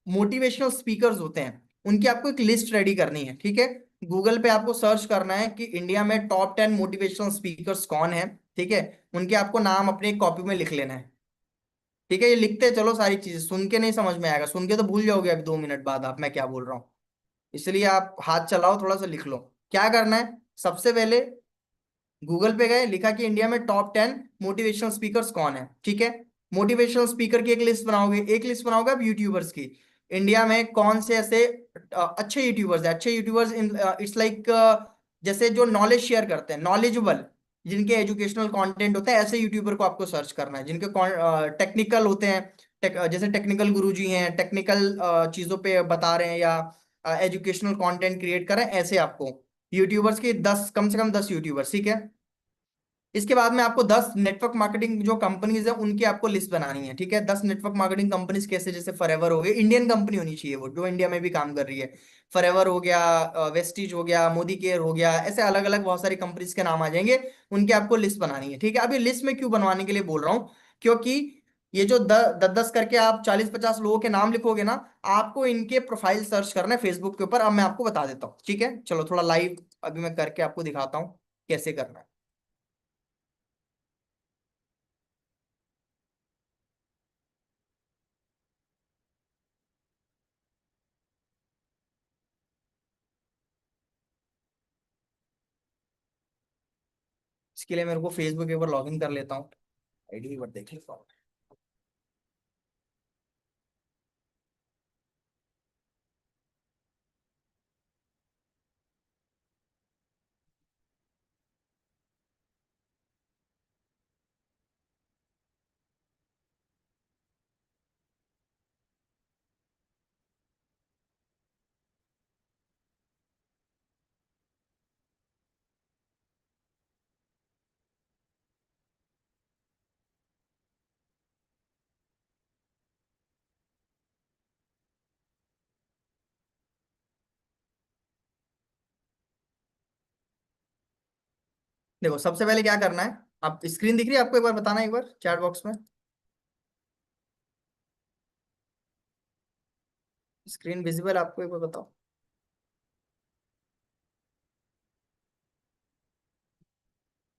मोटिवेशनल स्पीकर्स होते हैं उनकी आपको एक लिस्ट रेडी करनी है, ठीक है। गूगल पे आपको सर्च करना है कि इंडिया में टॉप 10 मोटिवेशनल स्पीकर्स कौन है, ठीक है। उनके आपको नाम अपने कॉपी में लिख लेना है, ठीक है। ये लिखते चलो, सारी चीजें सुन के नहीं समझ में आएगा, सुन के तो भूल जाओगे अभी 2 मिनट बाद आप मैं क्या बोल रहा हूँ। इसलिए आप हाथ चलाओ, थोड़ा सा लिख लो। क्या करना है, सबसे पहले गूगल पे गए, लिखा कि इंडिया में टॉप 10 मोटिवेशनल स्पीकर्स कौन है, ठीक है। मोटिवेशनल स्पीकर की एक लिस्ट बनाओगे, एक लिस्ट बनाओगे आप यूट्यूबर्स की। इंडिया में कौन से ऐसे अच्छे यूट्यूबर्स हैं, अच्छे यूट्यूबर्स इन इट्स लाइक जैसे जो नॉलेज शेयर करते हैं, नॉलेजेबल, जिनके एजुकेशनल कंटेंट होते हैं, ऐसे यूट्यूबर को आपको सर्च करना है। जिनके टेक्निकल होते हैं, जैसे टेक्निकल गुरुजी हैं, टेक्निकल चीजों पे बता रहे हैं या एजुकेशनल कंटेंट क्रिएट कर रहे हैं, ऐसे आपको यूट्यूबर्स की 10, कम से कम 10 यूट्यूबर्स, ठीक है। इसके बाद में आपको 10 नेटवर्क मार्केटिंग जो कंपनीज है उनकी आपको लिस्ट बनानी है, ठीक है। 10 नेटवर्क मार्केटिंग कंपनीज कैसे, जैसे फॉरएवर हो गई, इंडियन कंपनी होनी चाहिए वो जो इंडिया में भी काम कर रही है। फॉरएवर हो गया, वेस्टीज हो गया, मोदी केयर हो गया, ऐसे अलग अलग बहुत सारी कंपनीज के नाम आ जाएंगे। उनकी आपको लिस्ट बनानी है, ठीक है। अभी लिस्ट में क्यों बनवाने के लिए बोल रहा हूँ, क्योंकि ये जो 10 10 करके आप 40 50 लोगों के नाम लिखोगे ना, आपको इनके प्रोफाइल सर्च करना है फेसबुक के ऊपर। अब मैं आपको बता देता हूँ, ठीक है। चलो थोड़ा लाइव अभी मैं करके आपको दिखाता हूँ कैसे करना है। इसके लिए मेरे को फेसबुक के ऊपर लॉग इन कर लेता हूँ, आईडी एक बार देख लेता हूँ। देखो सबसे पहले क्या करना है, आप स्क्रीन दिख रही है आपको, एक बार बताना एक बार चैट बॉक्स में। स्क्रीन विजिबल आपको, एक बार बताओ।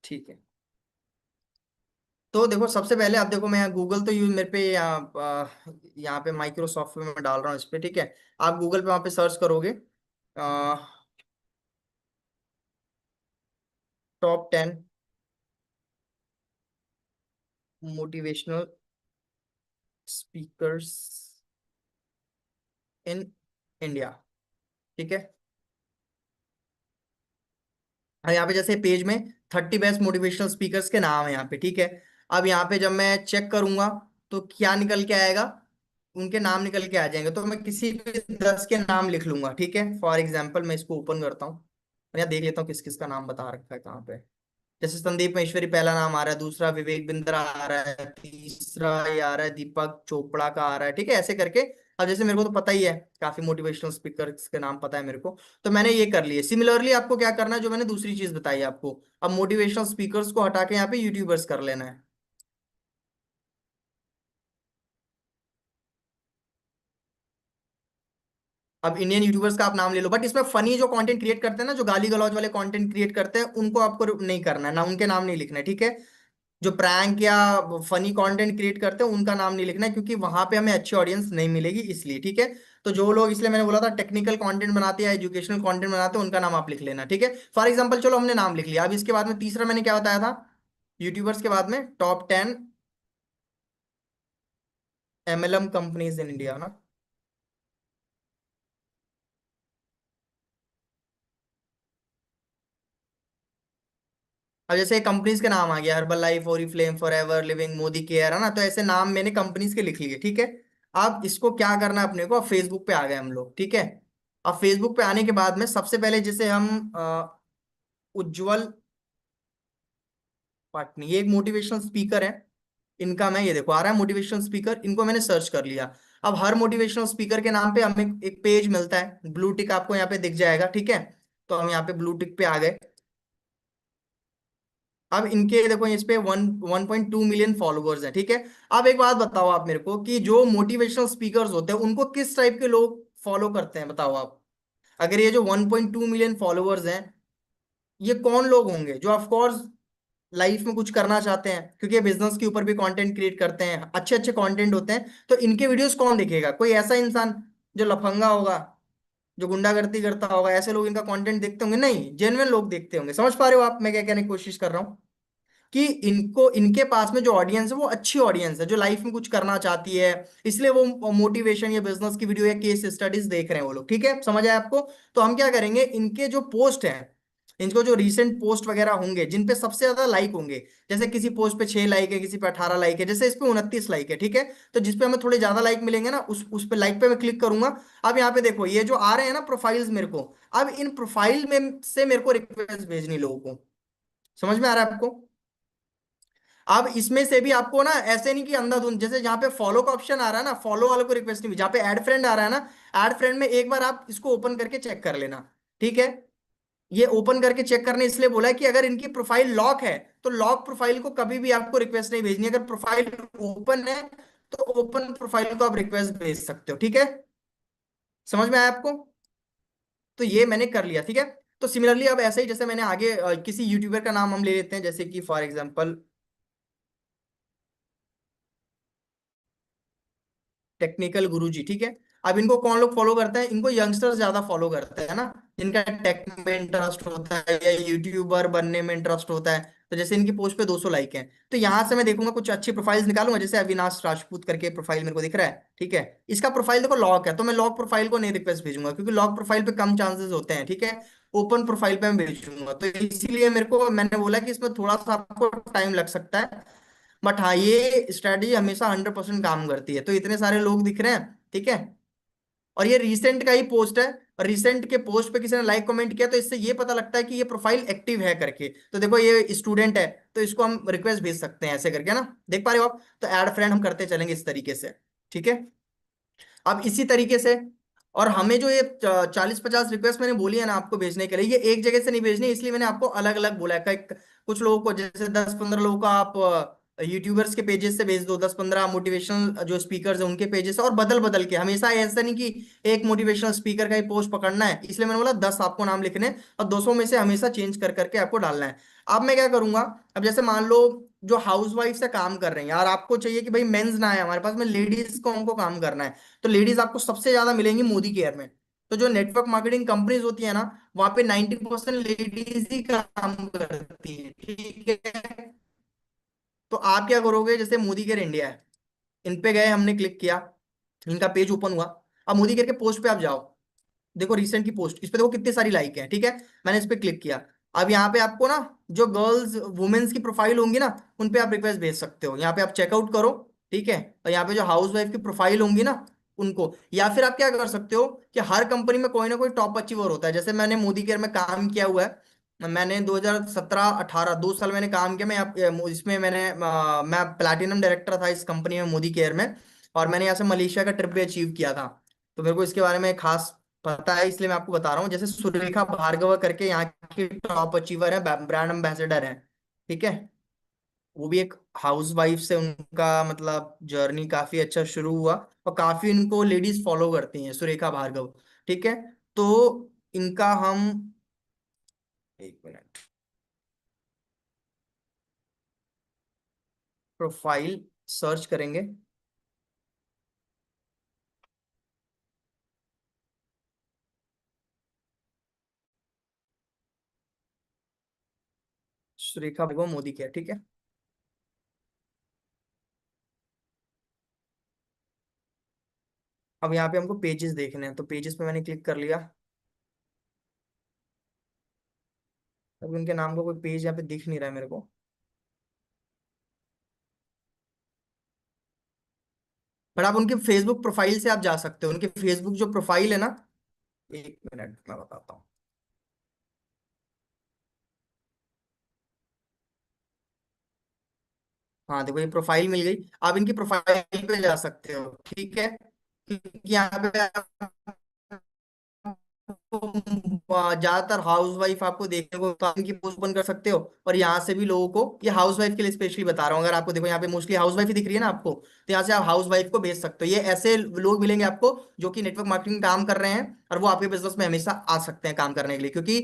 ठीक है। तो देखो सबसे पहले आप देखो, मैं गूगल तो यूज मेरे पे यहाँ पे माइक्रोसॉफ्ट में मैं डाल रहा हूँ इस पे, ठीक है। आप गूगल पे वहाँ पे सर्च करोगे top 10 motivational speakers in India, ठीक है। और यहाँ पे जैसे पेज में 30 बेस्ट मोटिवेशनल स्पीकर्स के नाम है यहाँ पे, ठीक है। अब यहाँ पे जब मैं चेक करूंगा तो क्या निकल के आएगा, उनके नाम निकल के आ जाएंगे। तो मैं किसी भी 10 के नाम लिख लूंगा, ठीक है। फॉर एग्जाम्पल मैं इसको ओपन करता हूँ और यहाँ देख लेता हूँ किस किस का नाम बता रखा है कहाँ पे। जैसे संदीप महेश्वरी पहला नाम आ रहा है, दूसरा विवेक बिंद्रा आ रहा है, तीसरा ये आ रहा है दीपक चोपड़ा का आ रहा है, ठीक है। ऐसे करके अब जैसे मेरे को तो पता ही है, काफी मोटिवेशनल स्पीकर्स के नाम पता है मेरे को, तो मैंने ये कर लिए। सिमिलरली आपको क्या करना है, जो मैंने दूसरी चीज बताई आपको, अब मोटिवेशनल स्पीकर्स को हटा के यहाँ पे यूट्यूबर्स कर लेना है। अब इंडियन यूट्यूबर्स का आप नाम ले लो, बट इसमें फनी जो कंटेंट क्रिएट करते हैं ना, जो गाली गलौज वाले कंटेंट क्रिएट करते हैं, उनको आपको नहीं करना है ना, उनके नाम नहीं लिखना है, ठीक है। जो प्रैंक या फनी कंटेंट क्रिएट करते हैं उनका नाम नहीं लिखना है, क्योंकि वहां पे हमें अच्छी ऑडियंस नहीं मिलेगी, इसलिए, ठीक है। तो जो लोग, इसलिए मैंने बोला था टेक्निकल कंटेंट बनाते हैं या एजुकेशनल कंटेंट बनाते हैं, उनका नाम आप लिख लेना, ठीक है। फॉर एग्जांपल चलो हमने नाम लिख लिया, अब इसके बाद में तीसरा मैंने क्या बताया था, यूट्यूबर्स के बाद में top 10 MLM companies in India ना। अब जैसे कंपनीज के नाम आ गया, herbal life, Oriflame, forever living, Modi care, है ना, तो ऐसे नाम मैंने कंपनीज के लिख लिए, ठीक है। अब इसको क्या करना है अपने को, अब फेसबुक पे आ गए हम लोग, ठीक है। अब फेसबुक पे आने के बाद में सबसे पहले जैसे हम उज्जवल पाटनी, ये एक मोटिवेशनल स्पीकर है, इनका मैं, ये देखो आ रहा है मोटिवेशनल स्पीकर, इनको मैंने सर्च कर लिया। अब हर मोटिवेशनल स्पीकर के नाम पे हमें एक पेज मिलता है, ब्लू टिक आपको यहाँ पे दिख जाएगा, ठीक है। तो हम यहाँ पे ब्लू टिक पे आ गए। अब इनके देखो इस पे 1.2 मिलियन फॉलोअर्स हैं, ठीक है। अब एक बात बताओ आप मेरे को, कि जो मोटिवेशनल स्पीकर्स होते हैं उनको किस टाइप के लोग फॉलो करते हैं, बताओ आप। अगर ये जो 1.2 मिलियन फॉलोअर्स हैं, ये कौन लोग होंगे, जो ऑफ कोर्स लाइफ में कुछ करना चाहते हैं, क्योंकि ये बिजनेस के ऊपर भी कंटेंट क्रिएट करते हैं, अच्छे अच्छे कंटेंट होते हैं, तो इनके वीडियोस कौन देखेगा, कोई ऐसा इंसान जो लफंगा होगा, जो गुंडागर्दी करता होगा, ऐसे लोग इनका कंटेंट देखते होंगे? नहीं, जेन्युइन लोग देखते होंगे। समझ पा रहे हो आप मैं क्या कहने की कोशिश कर रहा हूँ, कि इनको, इनके पास में जो ऑडियंस है वो अच्छी ऑडियंस है, जो लाइफ में कुछ करना चाहती है, इसलिए वो मोटिवेशन या बिजनेस की वीडियो या केस स्टडीज देख रहे हैं वो लोग, ठीक है, समझ आया आपको। तो हम क्या करेंगे, इनके जो पोस्ट हैं, इनको जो रीसेंट पोस्ट वगैरह होंगे जिन पे सबसे ज्यादा लाइक होंगे, जैसे किसी पोस्ट पे 6 लाइक है, किसी पे 18 लाइक है, जैसे इस पे 29 लाइक है, ठीक है। तो जिस पे हमें थोड़े ज्यादा लाइक मिलेंगे ना, उस पे लाइक पे मैं क्लिक करूंगा। अब यहाँ पे देखो ये जो आ रहे हैं ना प्रोफाइल्स मेरे को, अब इन प्रोफाइल में से मेरे को रिक्वेस्ट भेजनी लोगों को। समझ में आ रहा है आपको? अब इसमें से भी आपको ना, ऐसे नहीं कि अंधाधुंध, जैसे जहाँ पे फॉलो का ऑप्शन आ रहा है ना, फॉलो वाले को रिक्वेस्ट नहीं, जहाँ पे ऐड फ्रेंड आ रहा है ना, ऐड फ्रेंड में एक बार आप इसको ओपन करके चेक कर लेना, ठीक है। ये ओपन करके चेक करने इसलिए बोला है कि अगर इनकी प्रोफाइल लॉक है, तो लॉक प्रोफाइल को कभी भी आपको रिक्वेस्ट नहीं भेजनी, अगर प्रोफाइल ओपन है तो ओपन प्रोफाइल को आप रिक्वेस्ट भेज सकते हो, ठीक है। समझ में आया आपको? तो ये मैंने कर लिया, ठीक है। तो सिमिलरली अब ऐसे ही, जैसे मैंने आगे किसी यूट्यूबर का नाम हम ले लेते हैं, जैसे कि फॉर एग्जांपल टेक्निकल गुरुजी, ठीक है। अब इनको कौन लोग फॉलो करते हैं, इनको यंगस्टर्स ज्यादा फॉलो करते हैं ना, जिनका टेक में इंटरेस्ट होता है या यूट्यूबर बनने में इंटरेस्ट होता है। तो जैसे इनकी पोस्ट पे 200 लाइक हैं, तो यहां से मैं देखूंगा कुछ अच्छी प्रोफाइल्स निकालूंगा, जैसे अविनाश राजपूत करके प्रोफाइल मेरे को दिख रहा है, ठीक है। इसका प्रोफाइल देखो लॉक है, तो मैं लॉक प्रोफाइल को नहीं रिक्वेस्ट भेजूंगा, क्योंकि लॉक प्रोफाइल पे कम चांसेस होते हैं, ठीक है। ओपन प्रोफाइल पे मैं भेजूंगा, तो इसीलिए मेरे को, मैंने बोला कि इसमें थोड़ा सा आपको टाइम लग सकता है, बट हाँ ये स्ट्रैटेजी हमेशा 100% काम करती है। तो इतने सारे लोग दिख रहे हैं, ठीक है। और ये रिसेंट का ही पोस्ट है, और रिसेंट के पोस्ट पे किसी ने लाइक कमेंट किया, तो इससे ये पता लगता है कि ये प्रोफाइल एक्टिव है करके। तो देखो ये स्टूडेंट है, तो इसको हम रिक्वेस्ट भेज सकते हैं ऐसे करके ना, देख पा रहे हो आप? तो ऐड फ्रेंड हम करते चलेंगे इस तरीके से, ठीक है। अब इसी तरीके से, और हमें जो ये 40-50 रिक्वेस्ट मैंने बोली है ना आपको भेजने के लिए, ये एक जगह से नहीं भेजनी, इसलिए मैंने आपको अलग अलग बोला है। कुछ लोगों को, जैसे 10-15 लोगों को आप यूट्यूबर्स के पेजेस से भेज दो, 10-15 मोटिवेशनल जो स्पीकर्स हैं उनके पेजेस से, और बदल बदल के, हमेशा ऐसा नहीं कि एक मोटिवेशनल स्पीकर का ही पोस्ट पकड़ना है, इसलिए मैंने बोला 10 आपको नाम लिखने हैं, और 200 में से हमेशा चेंज कर करके आपको डालना है। अब मैं क्या करूंगा, अब जैसे मान लो जो हाउस वाइफ से काम कर रहे हैं, यार आपको चाहिए कि भाई मेंस ना है हमारे पास में, लेडीज को हमको काम करना है, तो लेडीज आपको सबसे ज्यादा मिलेंगी मोदी केयर में। तो जो नेटवर्क मार्केटिंग कंपनीज होती है ना, वहां पे 90% लेडीज ही काम करती है, ठीक है। तो आप क्या करोगे, जैसे मोदी केयर इंडिया है, इन पे गए, हमने क्लिक किया, इनका पेज ओपन हुआ। अब मोदी केयर के पोस्ट पे आप जाओ, देखो रिसेंट की पोस्ट, इस पे देखो कितनी सारी लाइक है, ठीक है। मैंने इस पे क्लिक किया। अब यहाँ पे आपको ना, जो गर्ल्स वुमेन्स की प्रोफाइल होंगी ना, उन पे आप रिक्वेस्ट भेज सकते हो, यहाँ पे आप चेकआउट करो, ठीक है। और यहाँ पे जो हाउस वाइफ की प्रोफाइल होंगी ना, उनको, या फिर आप क्या कर सकते हो, कि हर कंपनी में कोई ना कोई टॉप अचीवर होता है, जैसे मैंने मोदी केयर में काम किया हुआ है, मैंने 2017-18 2 साल मैंने काम किया, मैं इसमें मैं प्लैटिनम डायरेक्टर था इस कंपनी में, मोदी केयर में। और मैंने यहाँ से मलेशिया का ट्रिप भी अचीव किया था, तो मेरे को इसके बारे में खास पता है, इसलिए मैं आपको बता रहा हूँ। जैसे सुरेखा भार्गव करके यहाँ की टॉप अचीवर है, ब्रांड एम्बेसडर है, ठीक है। वो भी एक हाउस वाइफ से उनका मतलब जर्नी काफी अच्छा शुरू हुआ, और काफी इनको लेडीज फॉलो करती हैं, सुरेखा भार्गव, ठीक है। तो इनका हम, एक मिनट, प्रोफाइल सर्च करेंगे। सुरेखा भार्गव मोदी क्या, ठीक है। अब यहाँ पे हमको पेजेस देखने हैं, तो पेजेस पे मैंने क्लिक कर लिया। अब उनके नाम का कोई पेज यहाँ पे दिख नहीं रहा है मेरे को। पर आप उनके फेसबुक प्रोफाइल से आप जा सकते हो, उनके फेसबुक जो प्रोफाइल है ना, एक मिनट मैं बताता हूँ। हाँ देखो, ये प्रोफाइल मिल गई, आप इनकी प्रोफाइल पे जा सकते हो, ठीक है। क्योंकि यहाँ पे ज्यादातर हाउस वाइफ आपको देखने को, तो आप इनकी पोस्ट ओपन कर सकते हो, और यहाँ से भी लोगों को, ये हाउस वाइफ के लिए स्पेशली बता रहा हूँ, अगर आपको देखो यहाँ पे मोस्टली हाउस वाइफ ही दिख रही है ना आपको, तो यहाँ से आप हाउस वाइफ को भेज सकते हो। ये ऐसे लोग मिलेंगे आपको जो कि नेटवर्क मार्केटिंग काम कर रहे हैं, और वो आपके बिजनेस में हमेशा आ सकते हैं काम करने के लिए, क्योंकि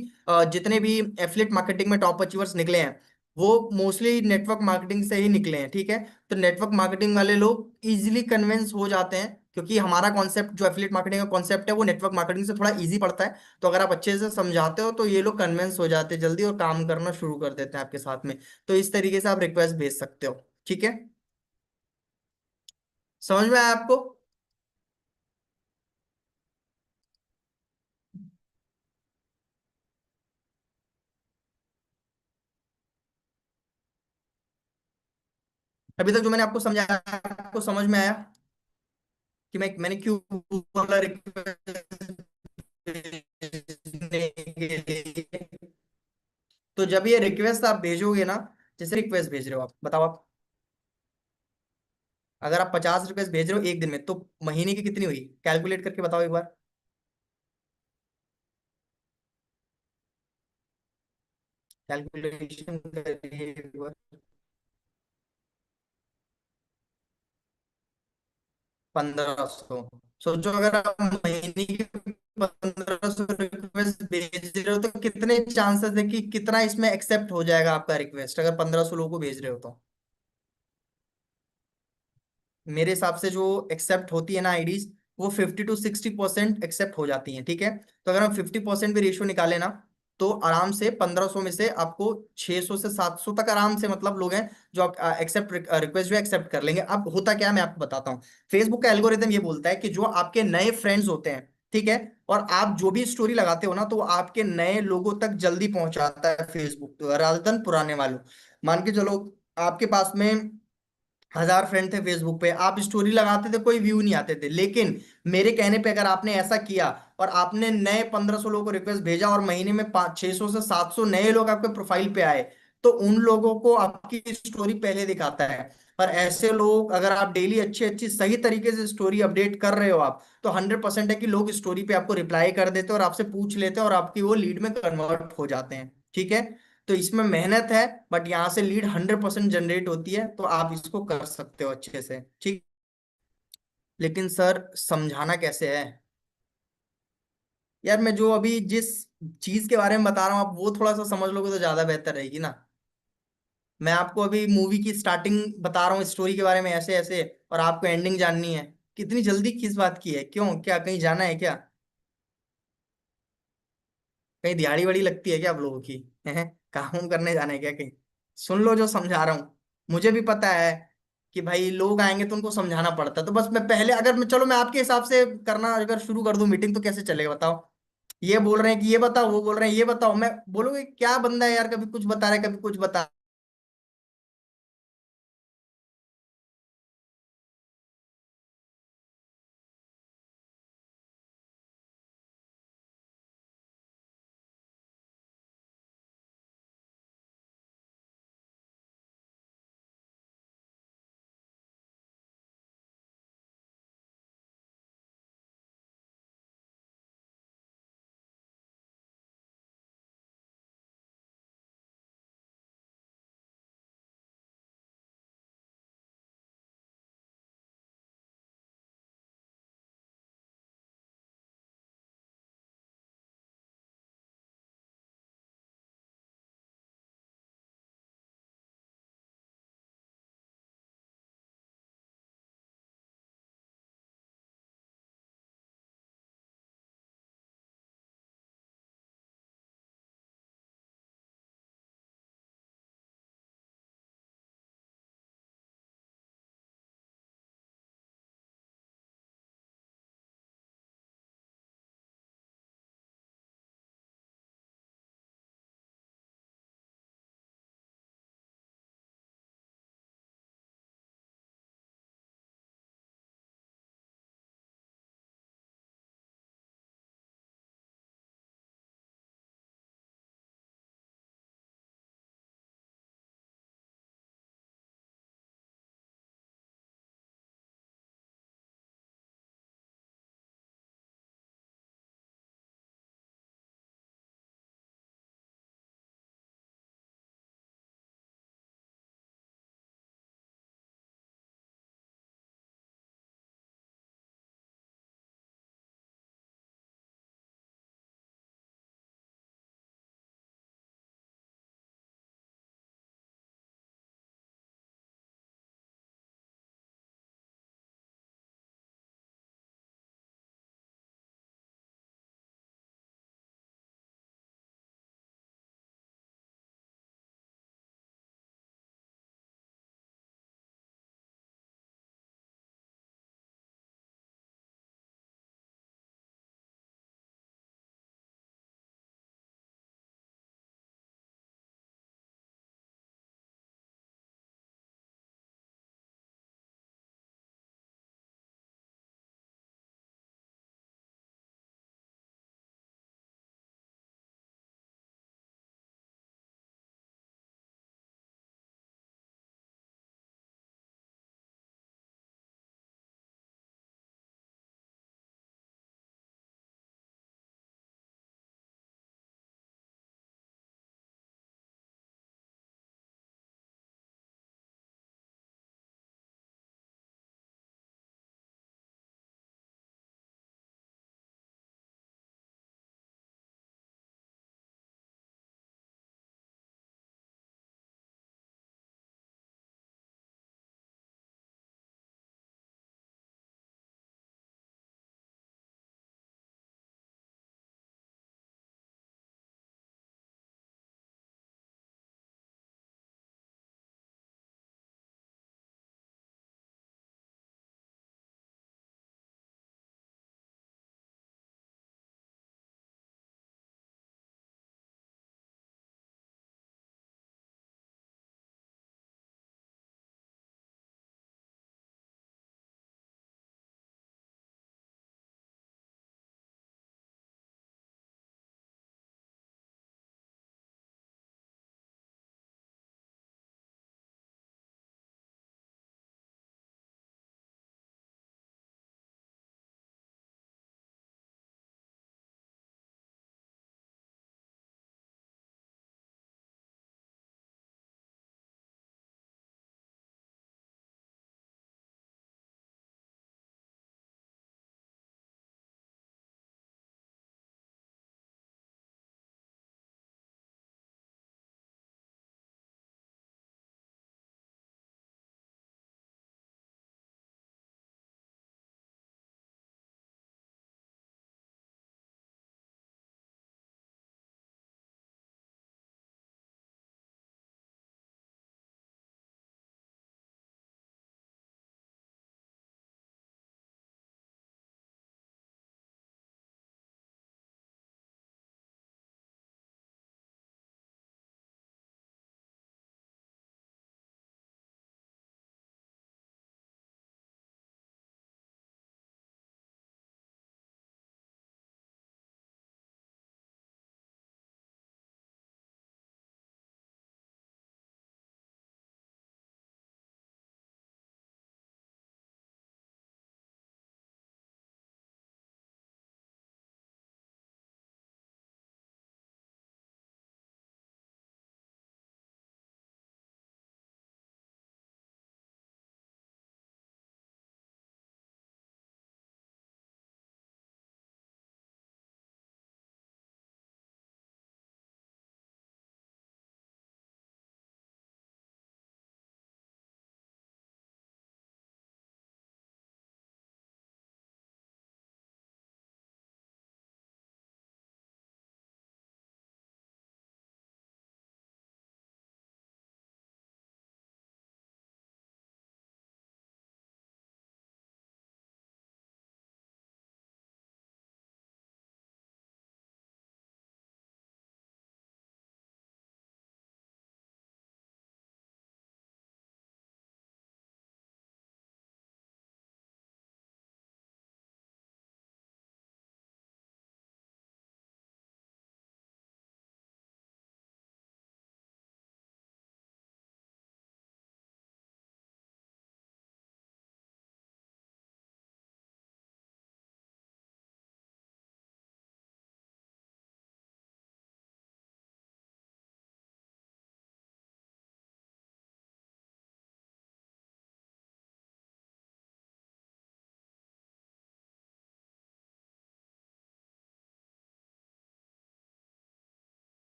जितने भी एफिलिएट मार्केटिंग में टॉप अचीवर्स निकले हैं, वो मोस्टली नेटवर्क मार्केटिंग से ही निकले हैं, ठीक है। तो नेटवर्क मार्केटिंग वाले लोग इजीली कन्विंस हो जाते हैं, क्योंकि हमारा कॉन्सेप्ट जो एफिलिएट मार्केटिंग का कॉन्सेप्ट है वो नेटवर्क मार्केटिंग से थोड़ा इजी पड़ता है। तो अगर आप अच्छे से समझाते हो तो ये लोग कन्विंस हो जाते हैं जल्दी, और काम करना शुरू कर देते हैं आपके साथ में। तो इस तरीके से आप रिक्वेस्ट भेज सकते हो, ठीक है। समझ में आया आपको? अभी तक जो मैंने आपको समझाया, आपको समझ में आया कि मैंने क्यों बोला रिक्वेस्ट भेजने के लिए? तो जब ये रिक्वेस्ट आप भेजोगे ना, जैसे रिक्वेस्ट भेज रहे हो आप, बताओ आप, अगर आप 50 रिक्वेस्ट भेज रहे हो एक दिन में, तो महीने की कितनी हुई, कैलकुलेट करके बताओ एक बार। कैलकुलेशन करिए एक बार। 1500। सोचो अगर आप महीने की 1500 रिक्वेस्ट भेज रहे हो, तो कितने चांसेस है कि कितना इसमें एक्सेप्ट हो जाएगा आपका रिक्वेस्ट, अगर 1500 लोगों को भेज रहे हो तो। मेरे हिसाब से जो एक्सेप्ट होती है ना आईडीज, वो 50 to 60% एक्सेप्ट हो जाती हैं, ठीक है। तो अगर हम 50% भी रेशियो निकालें ना, तो आराम से 1500 में से आपको 600 से 700 तक आराम से मतलब लोग हैं जो एक्सेप्ट रिक्वेस्ट जो एक्सेप्ट कर लेंगे। अब होता क्या है मैं आपको बताता हूँ। फेसबुक का एल्गोरिदम ये बोलता है कि जो आपके नए फ्रेंड्स होते हैं, ठीक है, और आप जो भी स्टोरी लगाते हो ना, तो वो आपके नए लोगों तक जल्दी पहुंचाता है फेसबुक, रादर देन पुराने वालों। मान के चलो, आपके पास में 1000 फ्रेंड थे फेसबुक पे, आप स्टोरी लगाते थे कोई व्यू नहीं आते थे, लेकिन मेरे कहने पे अगर आपने ऐसा किया और आपने नए 1500 लोगों को रिक्वेस्ट भेजा, और महीने में 600 से 700 नए लोग आपके प्रोफाइल पे आए, तो उन लोगों को आपकी स्टोरी पहले दिखाता है। पर ऐसे लोग, अगर आप डेली अच्छी अच्छी सही तरीके से स्टोरी अपडेट कर रहे हो आप, तो 100% है कि लोग स्टोरी पे आपको रिप्लाई कर देते हैं और आपसे पूछ लेते हैं, और आपकी वो लीड में कन्वर्ट हो जाते हैं, ठीक है। तो इसमें मेहनत है, बट यहाँ से लीड 100% जनरेट होती है, तो आप इसको कर सकते हो अच्छे से, ठीक। लेकिन सर समझाना कैसे है? यार मैं जो अभी जिस चीज के बारे में बता रहा हूँ, आप वो थोड़ा सा समझ लोगे तो ज्यादा बेहतर रहेगी ना। मैं आपको अभी मूवी की स्टार्टिंग बता रहा हूँ, स्टोरी के बारे में ऐसे ऐसे, और आपको एंडिंग जाननी है। कितनी जल्दी किस बात की है, क्यों, क्या कहीं जाना है क्या? कहीं दिहाड़ी वड़ी लगती है क्या आप लोगों की? हैं? काम करने जाना है क्या कहीं? सुन लो जो समझा रहा हूँ। मुझे भी पता है कि भाई लोग आएंगे तो उनको समझाना पड़ता है, तो बस मैं पहले, अगर मैं, चलो मैं आपके हिसाब से करना अगर शुरू कर दूं मीटिंग, तो कैसे चलेगा बताओ? ये बोल रहे हैं कि ये बताओ, वो बोल रहे हैं ये बताओ, मैं बोलूंगी क्या बंदा है यार, कभी कुछ बता रहा है कभी कुछ बता